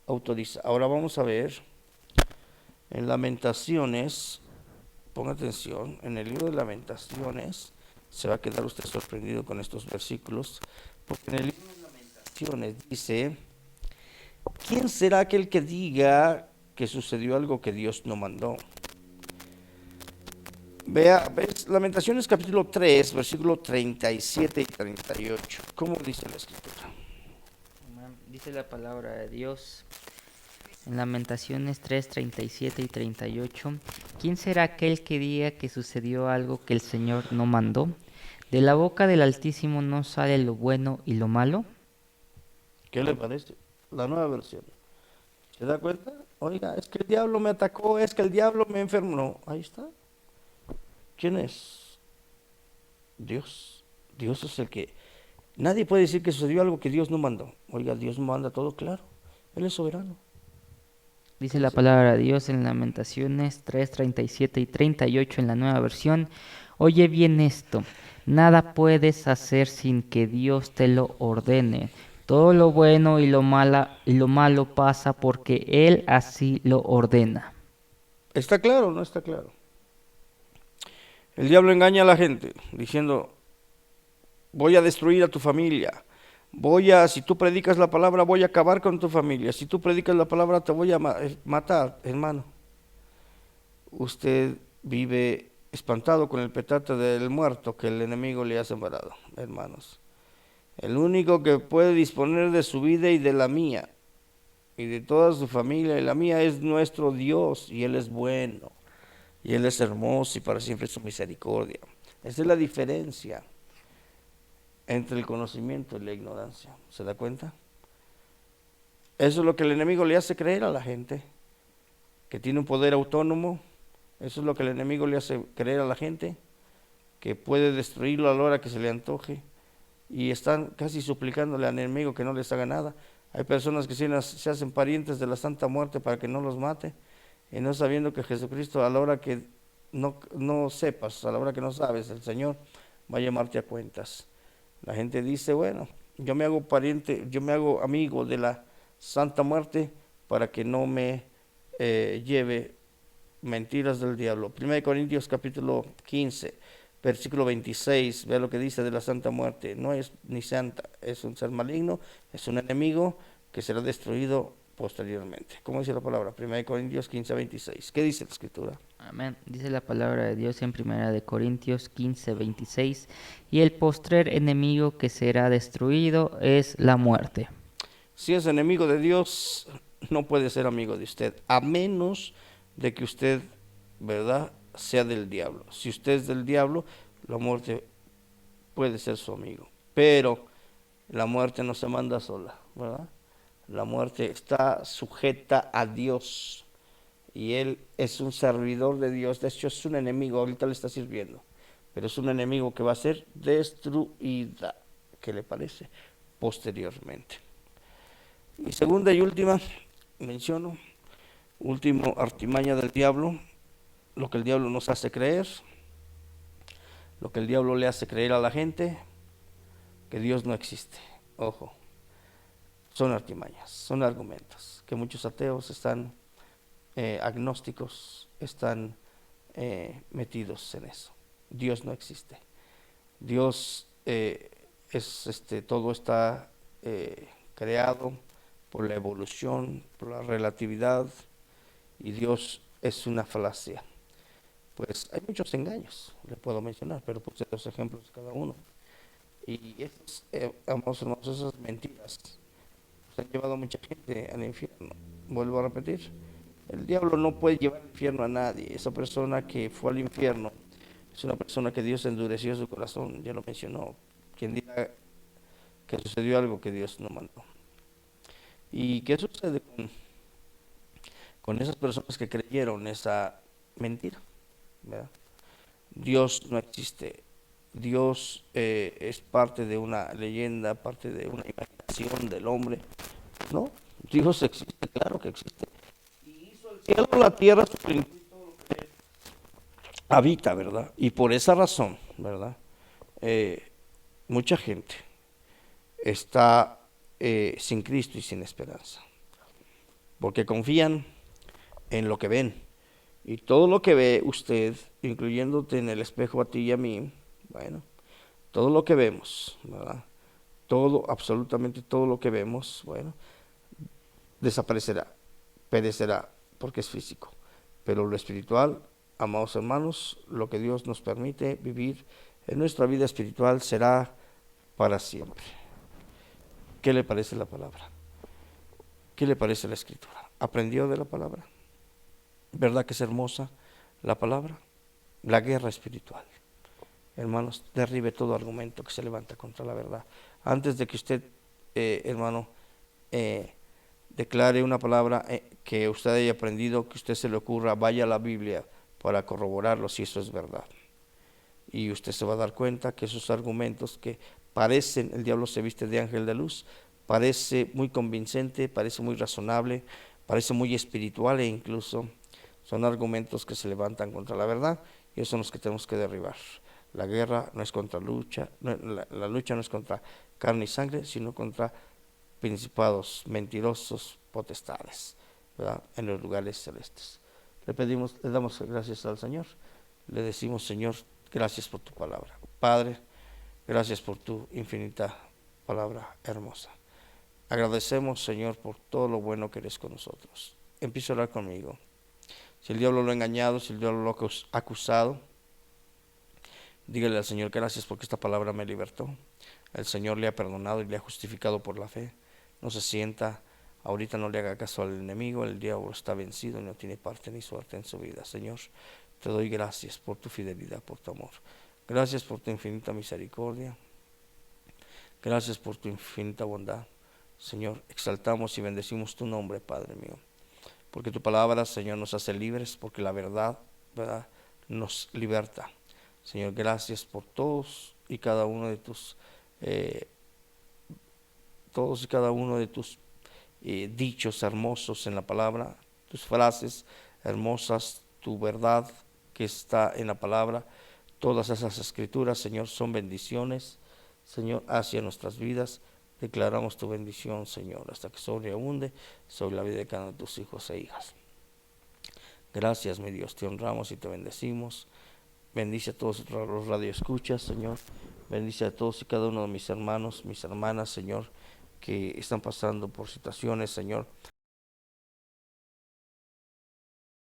Speaker 1: Autoriza. Ahora vamos a ver en Lamentaciones, ponga atención, en el libro de Lamentaciones, se va a quedar usted sorprendido con estos versículos, porque en el libro de Lamentaciones dice, ¿quién será aquel que diga que sucedió algo que Dios no mandó? Vea, Lamentaciones capítulo 3, versículo 37 y 38. ¿Cómo dice la escritura?
Speaker 2: Dice la palabra de Dios en Lamentaciones 3, 37 y 38. ¿Quién será aquel que diga que sucedió algo que el Señor no mandó? De la boca del Altísimo no sale lo bueno y lo malo.
Speaker 1: ¿Qué le parece? La nueva versión. ¿Se da cuenta? Oiga, es que el diablo me atacó, es que el diablo me enfermó. No, ahí está. ¿Quién es? Dios. Dios es el que... Nadie puede decir que sucedió algo que Dios no mandó. Oiga, Dios manda todo claro. Él es soberano.
Speaker 2: Dice la palabra de Dios en Lamentaciones 3, 37 y 38 en la nueva versión. Oye bien esto, nada puedes hacer sin que Dios te lo ordene. Todo lo bueno y lo malo pasa porque Él así lo ordena.
Speaker 1: ¿Está claro o no está claro? El diablo engaña a la gente diciendo, voy a destruir a tu familia. Si tú predicas la palabra, voy a acabar con tu familia. Si tú predicas la palabra, te voy a matar, hermano. Usted vive espantado con el petate del muerto que el enemigo le ha sembrado, hermanos. El único que puede disponer de su vida y de la mía, y de toda su familia, y la mía, es nuestro Dios, y Él es bueno, y Él es hermoso, y para siempre su misericordia. Esa es la diferencia entre el conocimiento y la ignorancia. ¿Se da cuenta? Eso es lo que el enemigo le hace creer a la gente, que tiene un poder autónomo. Eso es lo que el enemigo le hace creer a la gente, que puede destruirlo a la hora que se le antoje. Y están casi suplicándole al enemigo que no les haga nada. Hay personas que se hacen parientes de la Santa Muerte para que no los mate, y no sabiendo que Jesucristo, a la hora que no sepas, a la hora que no sabes, el Señor va a llamarte a cuentas. La gente dice, bueno, yo me hago pariente, yo me hago amigo de la Santa Muerte para que no me lleve mentiras del diablo. 1 Corintios capítulo 15, versículo 26, vea lo que dice de la Santa Muerte. No es ni santa, es un ser maligno, es un enemigo que será destruido posteriormente. ¿Cómo dice la palabra? 1 Corintios 15, 26. ¿Qué dice la Escritura?
Speaker 2: Amén. Dice la palabra de Dios en 1 Corintios 15, 26. Y el postrer enemigo que será destruido es la muerte.
Speaker 1: Si es enemigo de Dios, no puede ser amigo de usted, a menos de que usted, ¿verdad?, sea del diablo. Si usted es del diablo, la muerte puede ser su amigo. Pero la muerte no se manda sola, ¿verdad? La muerte está sujeta a Dios. Y Él es un servidor de Dios. De hecho, es un enemigo. Ahorita le está sirviendo. Pero es un enemigo que va a ser destruida. ¿Qué le parece? Posteriormente. Y segunda y última, menciono, último artimaña del diablo, lo que el diablo nos hace creer, lo que el diablo le hace creer a la gente, que Dios no existe. Ojo, son artimañas, son argumentos, que muchos ateos están agnósticos, están metidos en eso. Dios no existe. Dios todo está creado por la evolución, por la relatividad, y Dios es una falacia. Pues hay muchos engaños, le puedo mencionar, pero puse 2 ejemplos cada uno. Y esas, amados hermanos, esas mentiras se han llevado a mucha gente al infierno. Vuelvo a repetir, el diablo no puede llevar al infierno a nadie. Esa persona que fue al infierno es una persona que Dios endureció su corazón, ya lo mencionó. Quien diga que sucedió algo que Dios no mandó. ¿Y qué sucede con esas personas que creyeron esa mentira? ¿Verdad? Dios no existe. Dios es parte de una leyenda, parte de una imaginación del hombre. No, Dios existe, claro que existe. Y hizo el cielo, la tierra, su plenitud, todo lo que habita, ¿verdad? Y por esa razón, ¿verdad? Mucha gente está sin Cristo y sin esperanza, porque confían en lo que ven. Y todo lo que ve usted, incluyéndote en el espejo a ti y a mí, bueno, todo lo que vemos, ¿verdad? Todo, absolutamente todo lo que vemos, bueno, desaparecerá, perecerá, porque es físico. Pero lo espiritual, amados hermanos, lo que Dios nos permite vivir en nuestra vida espiritual será para siempre. ¿Qué le parece la palabra? ¿Qué le parece la escritura? ¿Aprendió de la palabra? ¿Verdad que es hermosa la palabra? La guerra espiritual. Hermanos, derribe todo argumento que se levanta contra la verdad. Antes de que usted, hermano, declare una palabra que usted haya aprendido, que usted se le ocurra, vaya a la Biblia para corroborarlo si eso es verdad. Y usted se va a dar cuenta que esos argumentos que parecen, el diablo se viste de ángel de luz, parece muy convincente, parece muy razonable, parece muy espiritual e incluso son argumentos que se levantan contra la verdad y esos son los que tenemos que derribar. La guerra no es contra lucha, la lucha no es contra carne y sangre, sino contra principados mentirosos, potestades, ¿verdad? En los lugares celestes. Le pedimos, le damos gracias al Señor, le decimos, Señor, gracias por tu palabra. Padre, gracias por tu infinita palabra hermosa. Agradecemos, Señor, por todo lo bueno que eres con nosotros. Empieza a orar conmigo. Si el diablo lo ha engañado, si el diablo lo ha acusado, dígale al Señor, gracias porque esta palabra me libertó. El Señor le ha perdonado y le ha justificado por la fe. No se sienta, ahorita no le haga caso al enemigo, el diablo está vencido y no tiene parte ni suerte en su vida. Señor, te doy gracias por tu fidelidad, por tu amor. Gracias por tu infinita misericordia. Gracias por tu infinita bondad. Señor, exaltamos y bendecimos tu nombre, Padre mío. Porque tu palabra, Señor, nos hace libres, porque la verdad, ¿verdad?, nos liberta. Señor, gracias por todos y cada uno de tus dichos hermosos en la palabra, tus frases hermosas, tu verdad que está en la palabra. Todas esas escrituras, Señor, son bendiciones, Señor, hacia nuestras vidas. Declaramos tu bendición, Señor, hasta que sobreabunde sobre la vida de cada uno de tus hijos e hijas. Gracias, mi Dios, te honramos y te bendecimos. Bendice a todos los radioescuchas, Señor. Bendice a todos y cada uno de mis hermanos, mis hermanas, Señor, que están pasando por situaciones, Señor,